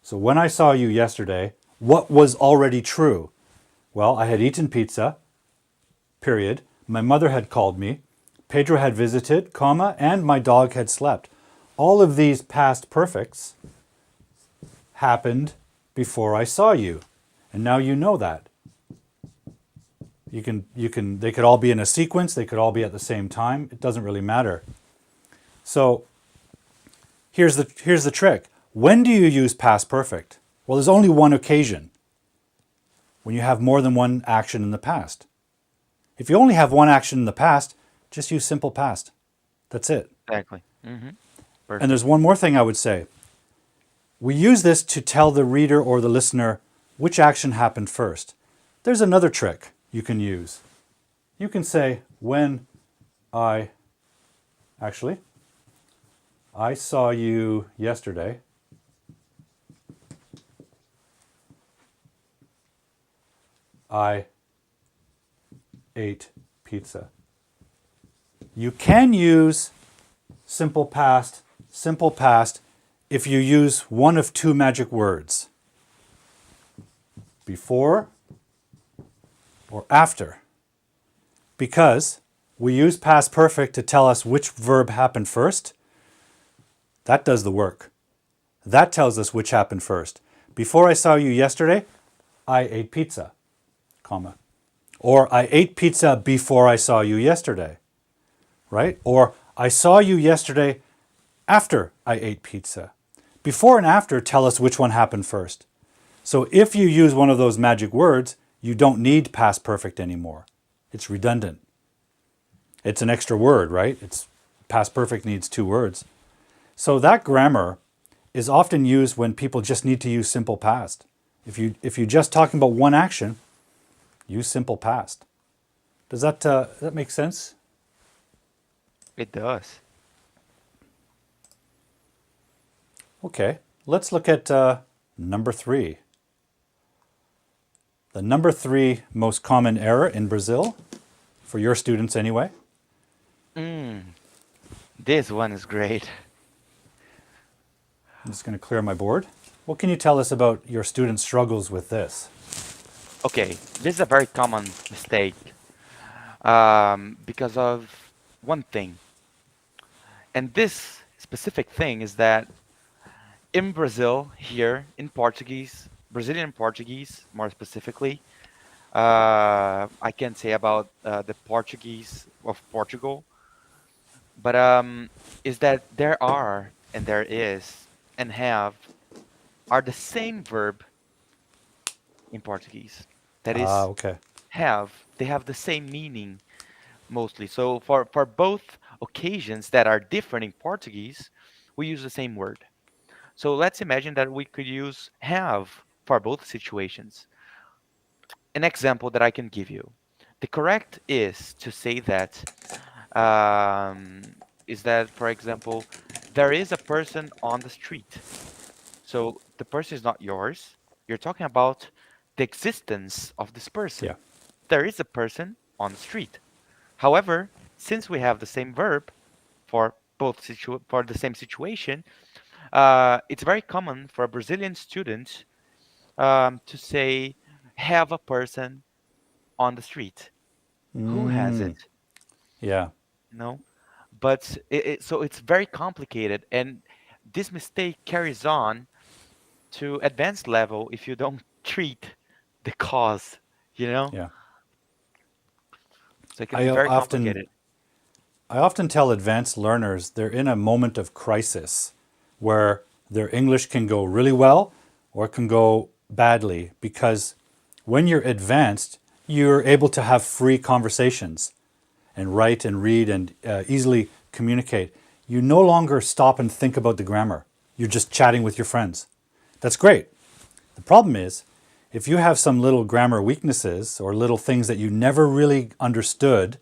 So when I saw you yesterday, what was already true? Well, I had eaten pizza, period. My mother had called me. Pedro had visited, comma, and my dog had slept. All of these past perfects happened before I saw you. And now you know that. They could all be in a sequence, they could all be at the same time. It doesn't really matter. So here's the trick. When do you use past perfect? Well, there's only one occasion. When you have more than one action in the past. If you only have one action in the past, just use simple past. That's it. Exactly. Hmm. And there's Perfect. one more thing I would say. We use this to tell the reader or the listener which action happened first. There's another trick you can use. You can say, when I, actually, I saw you yesterday. I ate pizza. You can use simple past if you use one of two magic words. Before or after. Because we use past perfect to tell us which verb happened first. That does the work. That tells us which happened first. Before I saw you yesterday, I ate pizza, comma. Or I ate pizza before I saw you yesterday, right? Or I saw you yesterday after I ate pizza. Before and after tell us which one happened first. So if you use one of those magic words, you don't need past perfect anymore. It's redundant. It's an extra word, right? It's past perfect needs 2 words. So that grammar is often used when people just need to use simple past. If you're just talking about one action, use simple past. Does that make sense? It does. Okay, let's look at number 3. The number 3 most common error in Brazil, for your students anyway. This one is great. I'm just going to clear my board. What can you tell us about your students' struggles with this? Okay, this is a very common mistake because of one thing. And this specific thing is that in Brazil, here in Portuguese, Brazilian Portuguese more specifically, I can say about the Portuguese of Portugal, but is that there are and there is and have are the same verb in Portuguese. That is, Okay. they have the same meaning mostly. So for both occasions that are different in Portuguese, we use the same word. So let's imagine that we could use have for both situations. An example that I can give you. The correct is to say that, for example, there is a person on the street. So the person is not yours. You're talking about the existence of this Yeah. person. There is a person on the street. However, since we have the same verb for for the same situation, it's very common for a Brazilian student to say have a person on the street. Who has it? Yeah. No, but so it's very complicated, and this mistake carries on to advanced level if you don't treat the cause, you know? Yeah. So it can I be very often complicated. I often tell advanced learners they're in a moment of crisis where their English can go really well or it can go badly because when you're advanced, you're able to have free conversations and write and read and easily communicate. You no longer stop and think about the grammar. You're just chatting with your friends. That's great. The problem is, if you have some little grammar weaknesses or little things that you never really understood,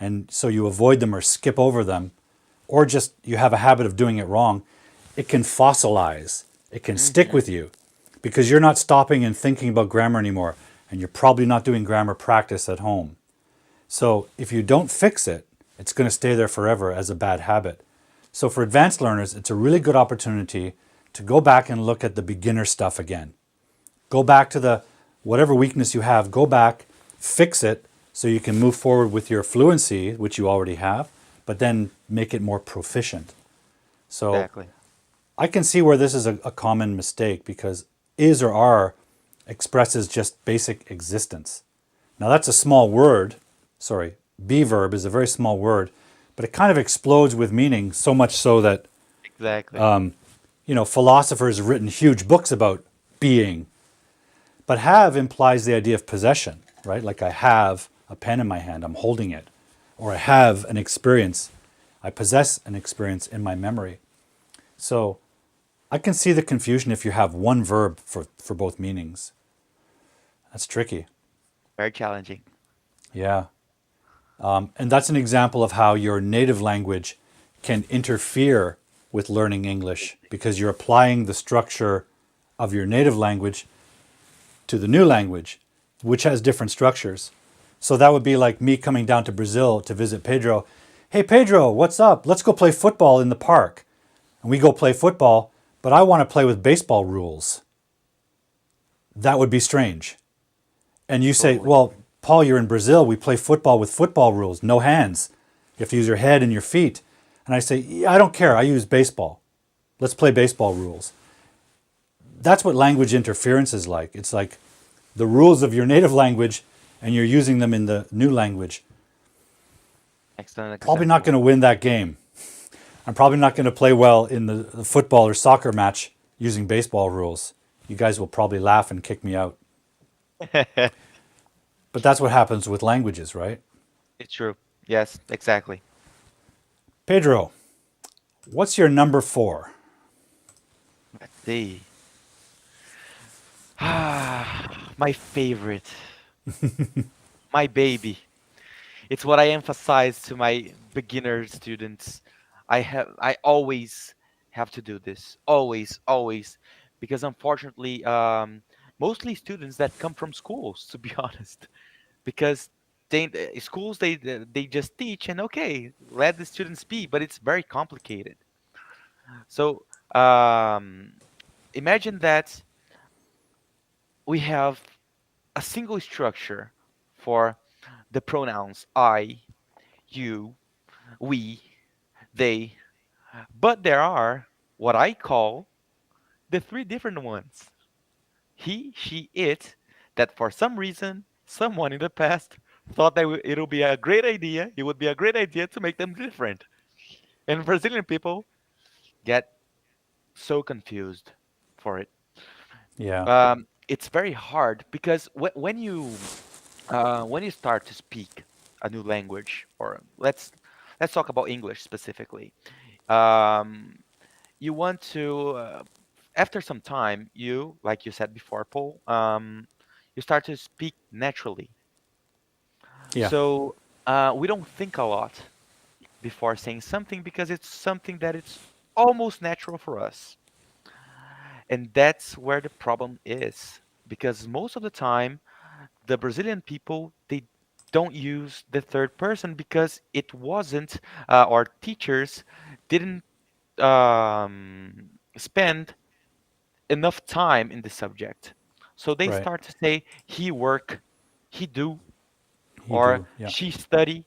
and so you avoid them or skip over them, or just you have a habit of doing it wrong, it can fossilize. It can stick Hmm. with you because you're not stopping and thinking about grammar anymore, and you're probably not doing grammar practice at home. So if you don't fix it, it's going to stay there forever as a bad habit. So for advanced learners, it's a really good opportunity to go back and look at the beginner stuff again. Go back to the whatever weakness you have, go back, fix it so you can move forward with your fluency, which you already have, but then make it more proficient. So Exactly. I can see where this is a common mistake because is or are expresses just basic existence. Now that's a small word. Sorry, be verb is a very small word, but it kind of explodes with meaning so much so that Exactly. philosophers have written huge books about being. But have implies the idea of possession, right? Like I have a pen in my hand, I'm holding it. Or I have an experience, I possess an experience in my memory. So I can see the confusion if you have one verb for both meanings. That's tricky. Very challenging. Yeah. And that's an example of how your native language can interfere with learning English because you're applying the structure of your native language to the new language, which has different structures. So that would be like me coming down to Brazil to visit Pedro. Hey, Pedro, what's up? Let's go play football in the park. And we go play football, but I want to play with baseball rules. That would be strange. And you say, Totally. well, Paul, you're in Brazil. We play football with football rules, no hands. You have to use your head and your feet. And I say, yeah, I don't care. I use baseball. Let's play baseball rules. That's what language interference is like. It's like the rules of your native language and you're using them in the new language, Excellent probably not example. going to win that game. I'm probably not going to play well in the football or soccer match using baseball rules. You guys will probably laugh and kick me out. But that's what happens with languages, right? It's true. Yes, exactly. Pedro, what's your number 4? Let's see. My favorite, my baby. It's what I emphasize to my beginner students. I always have to do this. Always, always. Because unfortunately, mostly students that come from schools, to be honest. Because schools they just teach and okay, let the students be, but it's very complicated. So imagine that we have a single structure for the pronouns I, you, we, they, but there are what I call the three different ones: he, she, it, that for some reason, someone in the past thought that it'll be a great idea, it would be a great idea to make them different. And Brazilian people get so confused for it. Yeah, It's very hard because when you start to speak a new language, or let's talk about English specifically. Um, you want to after some time, you like you said before, Paul, you start to speak naturally. yeah, So we don't think a lot before saying something because it's something that it's almost natural for us. And that's where the problem is. Because most of the time, the Brazilian people, they don't use the third person because it wasn't, or teachers didn't spend enough time in the subject. So they right. start to say he work, he do, He or do. Yeah, she study,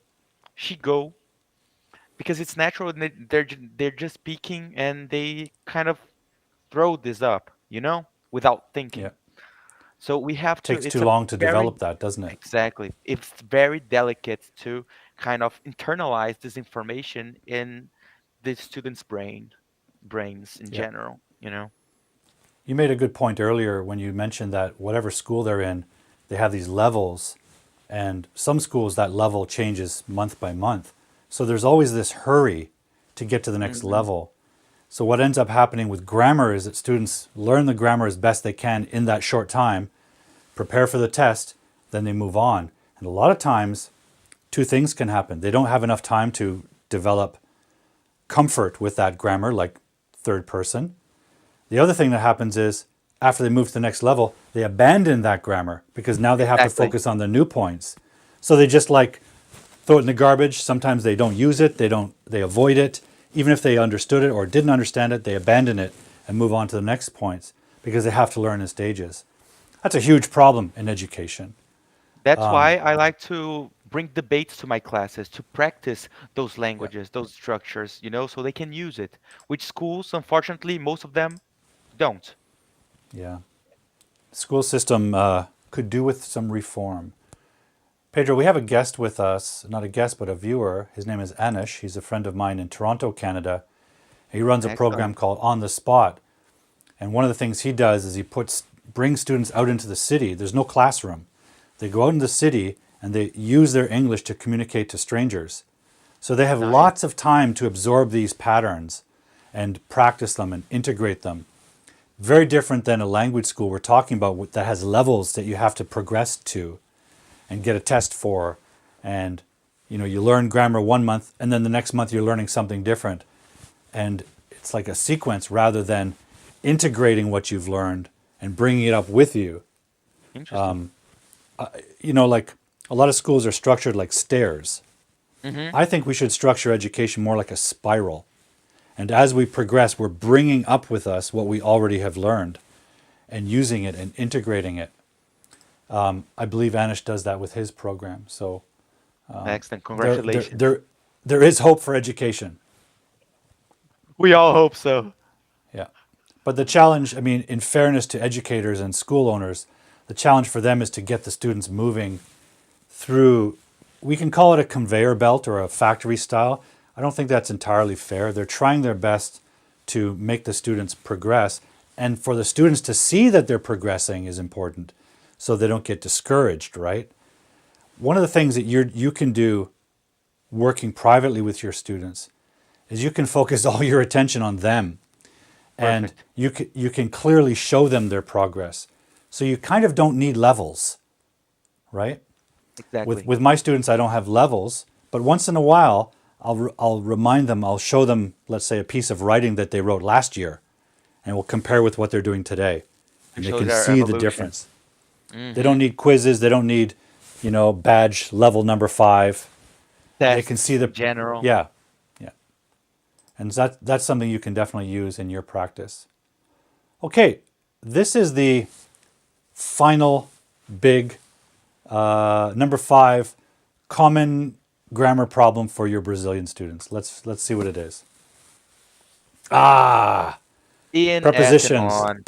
she go, because it's natural and they're just speaking and they kind of throw this up, without yeah. thinking. So we have to, Takes too it's a long to very, develop that, doesn't it? exactly, it's very delicate to kind of internalize this information in the student's brains in Yeah. general. You made a good point earlier when you mentioned that whatever school they're in, they have these levels, and some schools that level changes month by month. So there's always this hurry to get to the next Hmm. level. So what ends up happening with grammar is that students learn the grammar as best they can in that short time, prepare for the test, then they move on. And a lot of times, two things can happen. They don't have enough time to develop comfort with that grammar, like third person. The other thing that happens is after they move to the next level, they abandon that grammar because now they have to Exactly. focus on the new points. So they just like throw it in the garbage. Sometimes they don't use it, they avoid it. Even if they understood it or didn't understand it, they abandon it and move on to the next points because they have to learn in stages. That's a huge problem in education. That's why I like to bring debates to my classes to practice those Yeah. languages, those structures, so they can use it. Which schools, unfortunately, most of them don't. Yeah. School system could do with some reform. Pedro, we have a guest with us, not a guest, but a viewer. His name is Anish. He's a friend of mine in Toronto, Canada. He runs a Excellent. program called On the Spot. And one of the things he does is he brings students out into the city. There's no classroom. They go out in the city and they use their English to communicate to strangers. So they have Nice. lots of time to absorb these patterns and practice them and integrate them. Very different than a language school we're talking about that has levels that you have to progress to and get a test for. And you learn grammar 1 month and then the next month you're learning something different. And it's like a sequence rather than integrating what you've learned and bringing it up with you. Interesting. Like a lot of schools are structured like stairs. Hmm. I think we should structure education more like a spiral. And as we progress, we're bringing up with us what we already have learned and using it and integrating it. I believe Anish does that with his program. So Excellent. there, there, Congratulations. there, there is hope for education. We all hope so. Yeah. But the challenge, I mean, in fairness to educators and school owners, the challenge for them is to get the students moving through, we can call it a conveyor belt or a factory style. I don't think that's entirely fair. They're trying their best to make the students progress. And for the students to see that they're progressing is important so they don't get discouraged, right? One of the things that you can do working privately with your students is you can focus all your attention on them, and Perfect. you can clearly show them their progress. So you kind of don't need levels, right? Exactly. With my students, I don't have levels, but once in a while, I'll remind them, I'll show them, let's say, a piece of writing that they wrote last year, and we'll compare with what they're doing today, To and they show can their see the evolution. difference. They Hmm. don't need quizzes. They don't need, badge level number 5. They can see Tests the, in general. yeah, yeah, and that's something you can definitely use in your practice. Okay, this is the final big number 5 common grammar problem for your Brazilian students. Let's see what it is. Ah, In, at, and prepositions. on,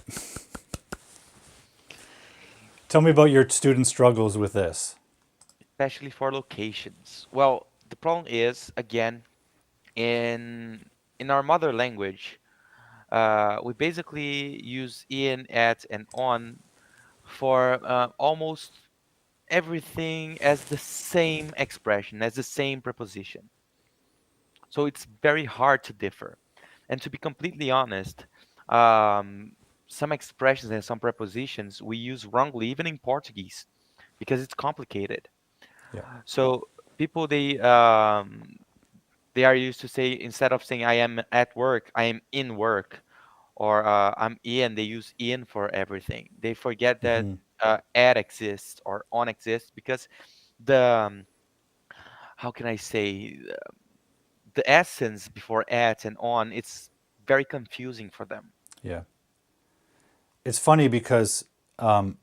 Tell me about your student struggles with this. especially for locations. Well, the problem is, again, in our mother language, we basically use in, at, and on for almost everything as the same expression, as the same preposition. So it's very hard to differ. And to be completely honest, um, some expressions and some prepositions we use wrongly, even in Portuguese, because it's complicated. Yeah. So people they are used to say, instead of saying I am at work, I am in work, or I'm in. They use in for everything. They forget that Hmm. at exists or on exists, because the how can I say, the essence before at and on, it's very confusing for them. Yeah. It's funny because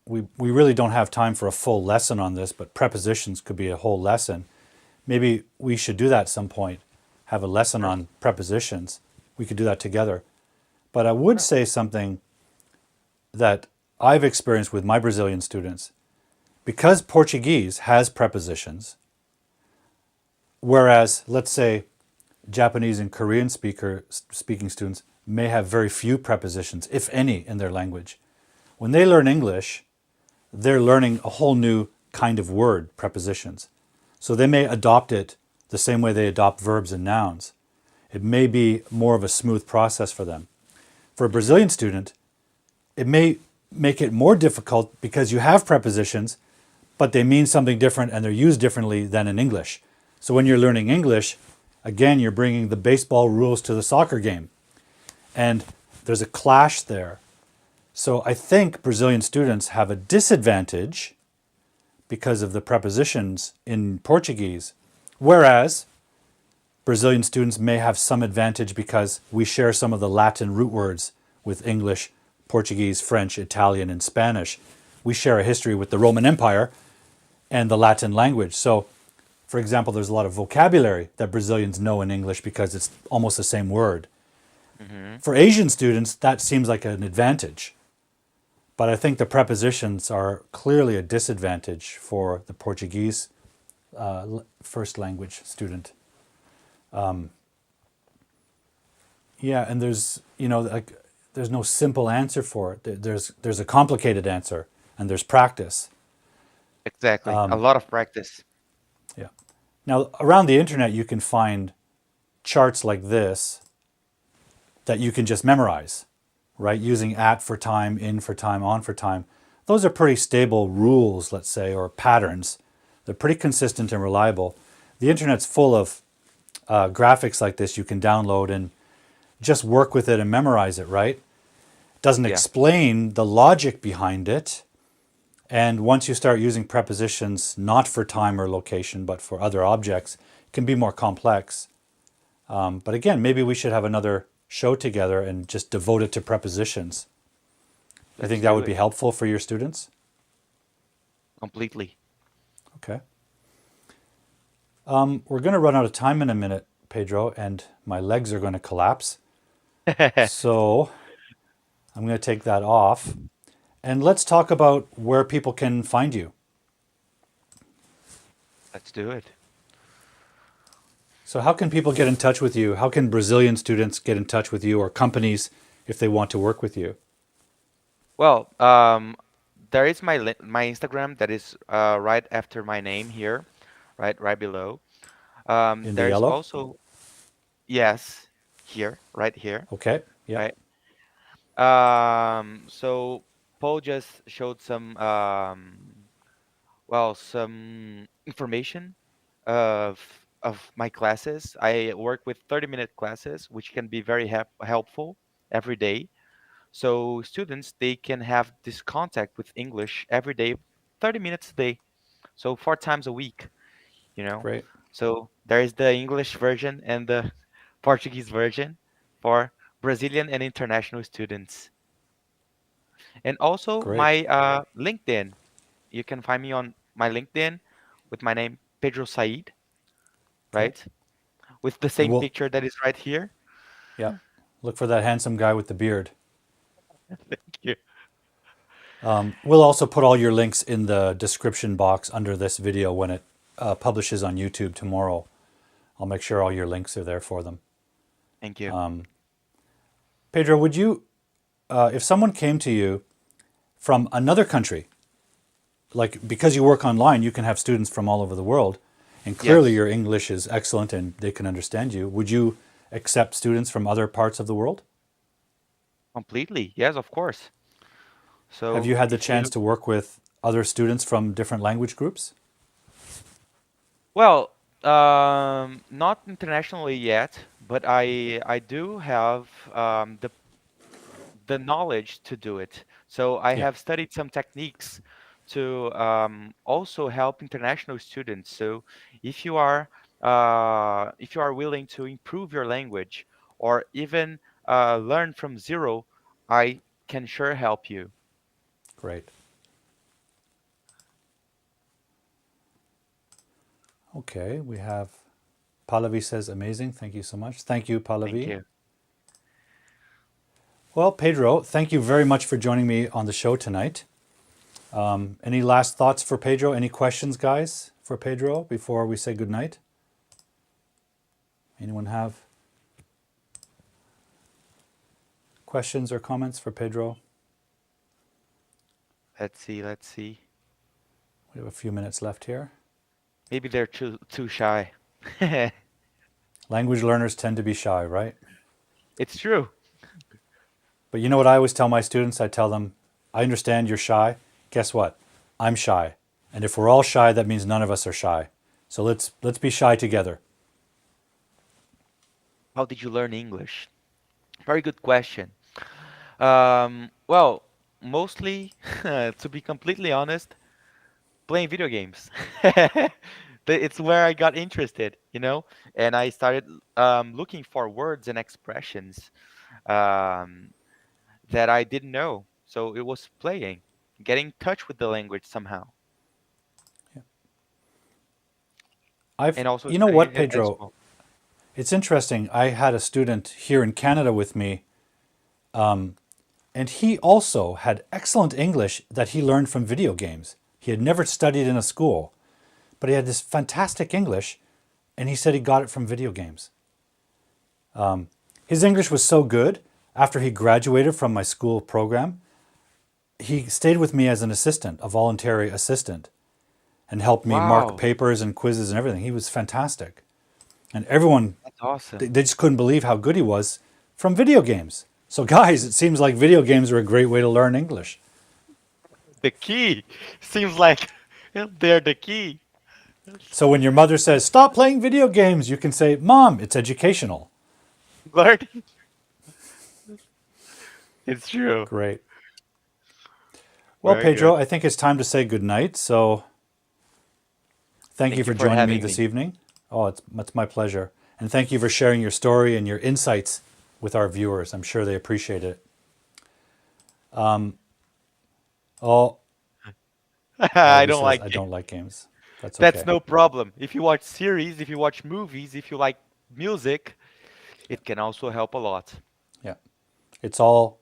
we really don't have time for a full lesson on this, but prepositions could be a whole lesson. Maybe we should do that at some point. Have a lesson Sure. on prepositions. We could do that together. But I would Sure. say something that I've experienced with my Brazilian students. Because Portuguese has prepositions, whereas, let's say, Japanese and Korean speaking students may have very few prepositions, if any, in their language. When they learn English, they're learning a whole new kind of word, prepositions. So they may adopt it the same way they adopt verbs and nouns. It may be more of a smooth process for them. For a Hmm. Brazilian student, it may make it more difficult because you have prepositions, but they mean something different and they're used differently than in English. So when you're learning English, again, you're bringing the baseball rules to the soccer game. And there's a clash there. So I think Brazilian students have a disadvantage because of the prepositions in Portuguese, whereas Brazilian students may have some advantage because we share some of the Latin root words with English, Portuguese, French, Italian, and Spanish. We share a history with the Roman Empire and the Latin language. So, for example, there's a lot of vocabulary that Brazilians know in English because it's almost the same word. Hmm. For Asian students, that seems like an advantage. But I think the prepositions are clearly a disadvantage for the Portuguese first language student. Yeah, and there's no simple answer for it. There's a complicated answer, and there's practice. Exactly. A lot of practice. Yeah. Now around the internet, you can find charts like this that you can just memorize, right? Using at for time, in for time, on for time. Those are pretty stable rules, let's say, or patterns. They're pretty consistent and reliable. The internet's full of graphics like this you can download and just work with it and memorize it, right? Doesn't Yeah. explain the logic behind it. And once you start using prepositions not for time or location, but for other objects, it can be more complex. But again, maybe we should have another show together and just devote it to prepositions. Do you think Let's that do would be it. helpful for your students? Completely. Okay. We're going to run out of time in a minute, Pedro, and my legs are going to collapse. So I'm going to take that off. And let's talk about where people can find you. Let's do it. So how can people get in touch with you? How can Brazilian students get in touch with you or companies if they want to work with you? Well, there is my Instagram that is right after my name here, right below. In the There's yellow? also yes here, right here, Okay. Yeah. right. So Paul just showed some information of my classes. I work with 30-minute classes, which can be very helpful every day. So students they can have this contact with English every day, 30 minutes a day. So 4 times a week, you know. Great. So there is the English version and the Portuguese version for Brazilian and international students. And also Great. my LinkedIn. You can find me on my LinkedIn with my name Pedro Said, Okay. right? With the And same we'll, picture that is right here. yeah, look for that handsome guy with the beard. Thank you. We'll also put all your links in the description box under this video when it publishes on YouTube tomorrow. I'll make sure all your links are there for them. Thank you. Pedro, would you, if someone came to you from another country, like because you work online, you can have students from all over the world, and clearly Yes, your English is excellent and they can understand you. Would you accept students from other parts of the world? completely. Yes, of course. Have So you had the if you chance to work with other students from different language groups? well, not internationally yet, but I do have the knowledge to do it. So I Yeah, have studied some techniques to also help international students. So if you are willing to improve your language or even learn from zero, I can sure help you. great. Okay, we have Pallavi says amazing. Thank you so much. Thank you, Thank Pallavi. you. Well, Pedro, thank you very much for joining me on the show tonight. Any last thoughts for Pedro? Any questions, guys, for Pedro before we say goodnight? Anyone have questions or comments for Pedro? Let's see. Let's see. We have a few minutes left here. Maybe they're too shy. Language learners tend to be shy, right? It's true. But you know what I always tell my students? I tell them, I understand you're shy. Guess what? I'm shy. And if we're all shy, that means none of us are shy. So let's be shy together. How did you learn English? Very good question. Well, mostly, to be completely honest, playing video games. It's where I got interested, and I started looking for words and expressions um, that I didn't know. So it was playing, getting in touch with the language somehow, and also You know studying what, it as Pedro? well. It's interesting. I had a student here in Canada with me, and he also had excellent English that he learned from video games. He had never studied in a school, but he had this fantastic English, and he said he got it from video games. His English was so good after he graduated from my school program, he stayed with me as an assistant, a voluntary assistant, and helped me mark Wow, papers and quizzes and everything. He was fantastic. And everyone, that's awesome. they just couldn't believe how good he was from video games. So, guys, it seems like video games are a great way to learn English. The key seems like they're the key. So, when your mother says, stop playing video games, you can say, Mom, it's educational. Learning. It's true. Great. Well, Very good. Pedro, I think it's time to say goodnight. So, thank you Thank you for for joining me having this me. evening. Oh, it's my pleasure. And thank you for sharing your story and your insights with our viewers. I'm sure they appreciate it. Oh, I Pallavi don't says, like I it. don't like games. That's That's okay. no problem. If you watch series, if you watch movies, if you like music, it can also help a lot. Yeah. It's all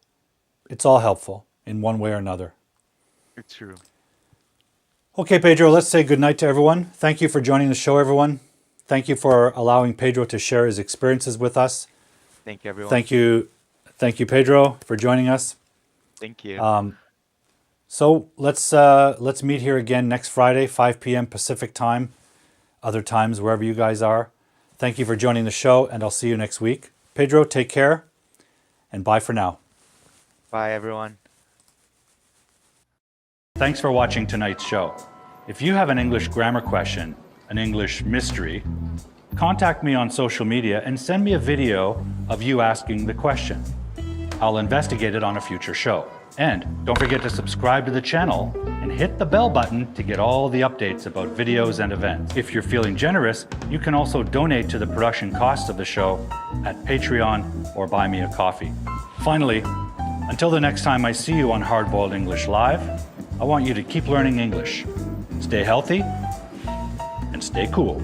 it's all helpful in one way or another. It's true. Okay, Pedro, let's say goodnight to everyone. Thank you for joining the show, everyone. Thank you for allowing Pedro to share his experiences with us. Thank you, everyone. Thank you, Pedro, for joining us. Thank you. So let's meet here again next Friday, 5 p.m. Pacific time, other times wherever you guys are. Thank you for joining the show, and I'll see you next week. Pedro, take care, and bye for now. Bye, everyone. Thanks for watching tonight's show. If you have an English grammar question, an English mystery, contact me on social media and send me a video of you asking the question. I'll investigate it on a future show. And don't forget to subscribe to the channel and hit the bell button to get all the updates about videos and events. If you're feeling generous, you can also donate to the production costs of the show at Patreon or Buy Me a Coffee. Finally, until the next time I see you on Hardboiled English Live, I want you to keep learning English. Stay healthy and stay cool.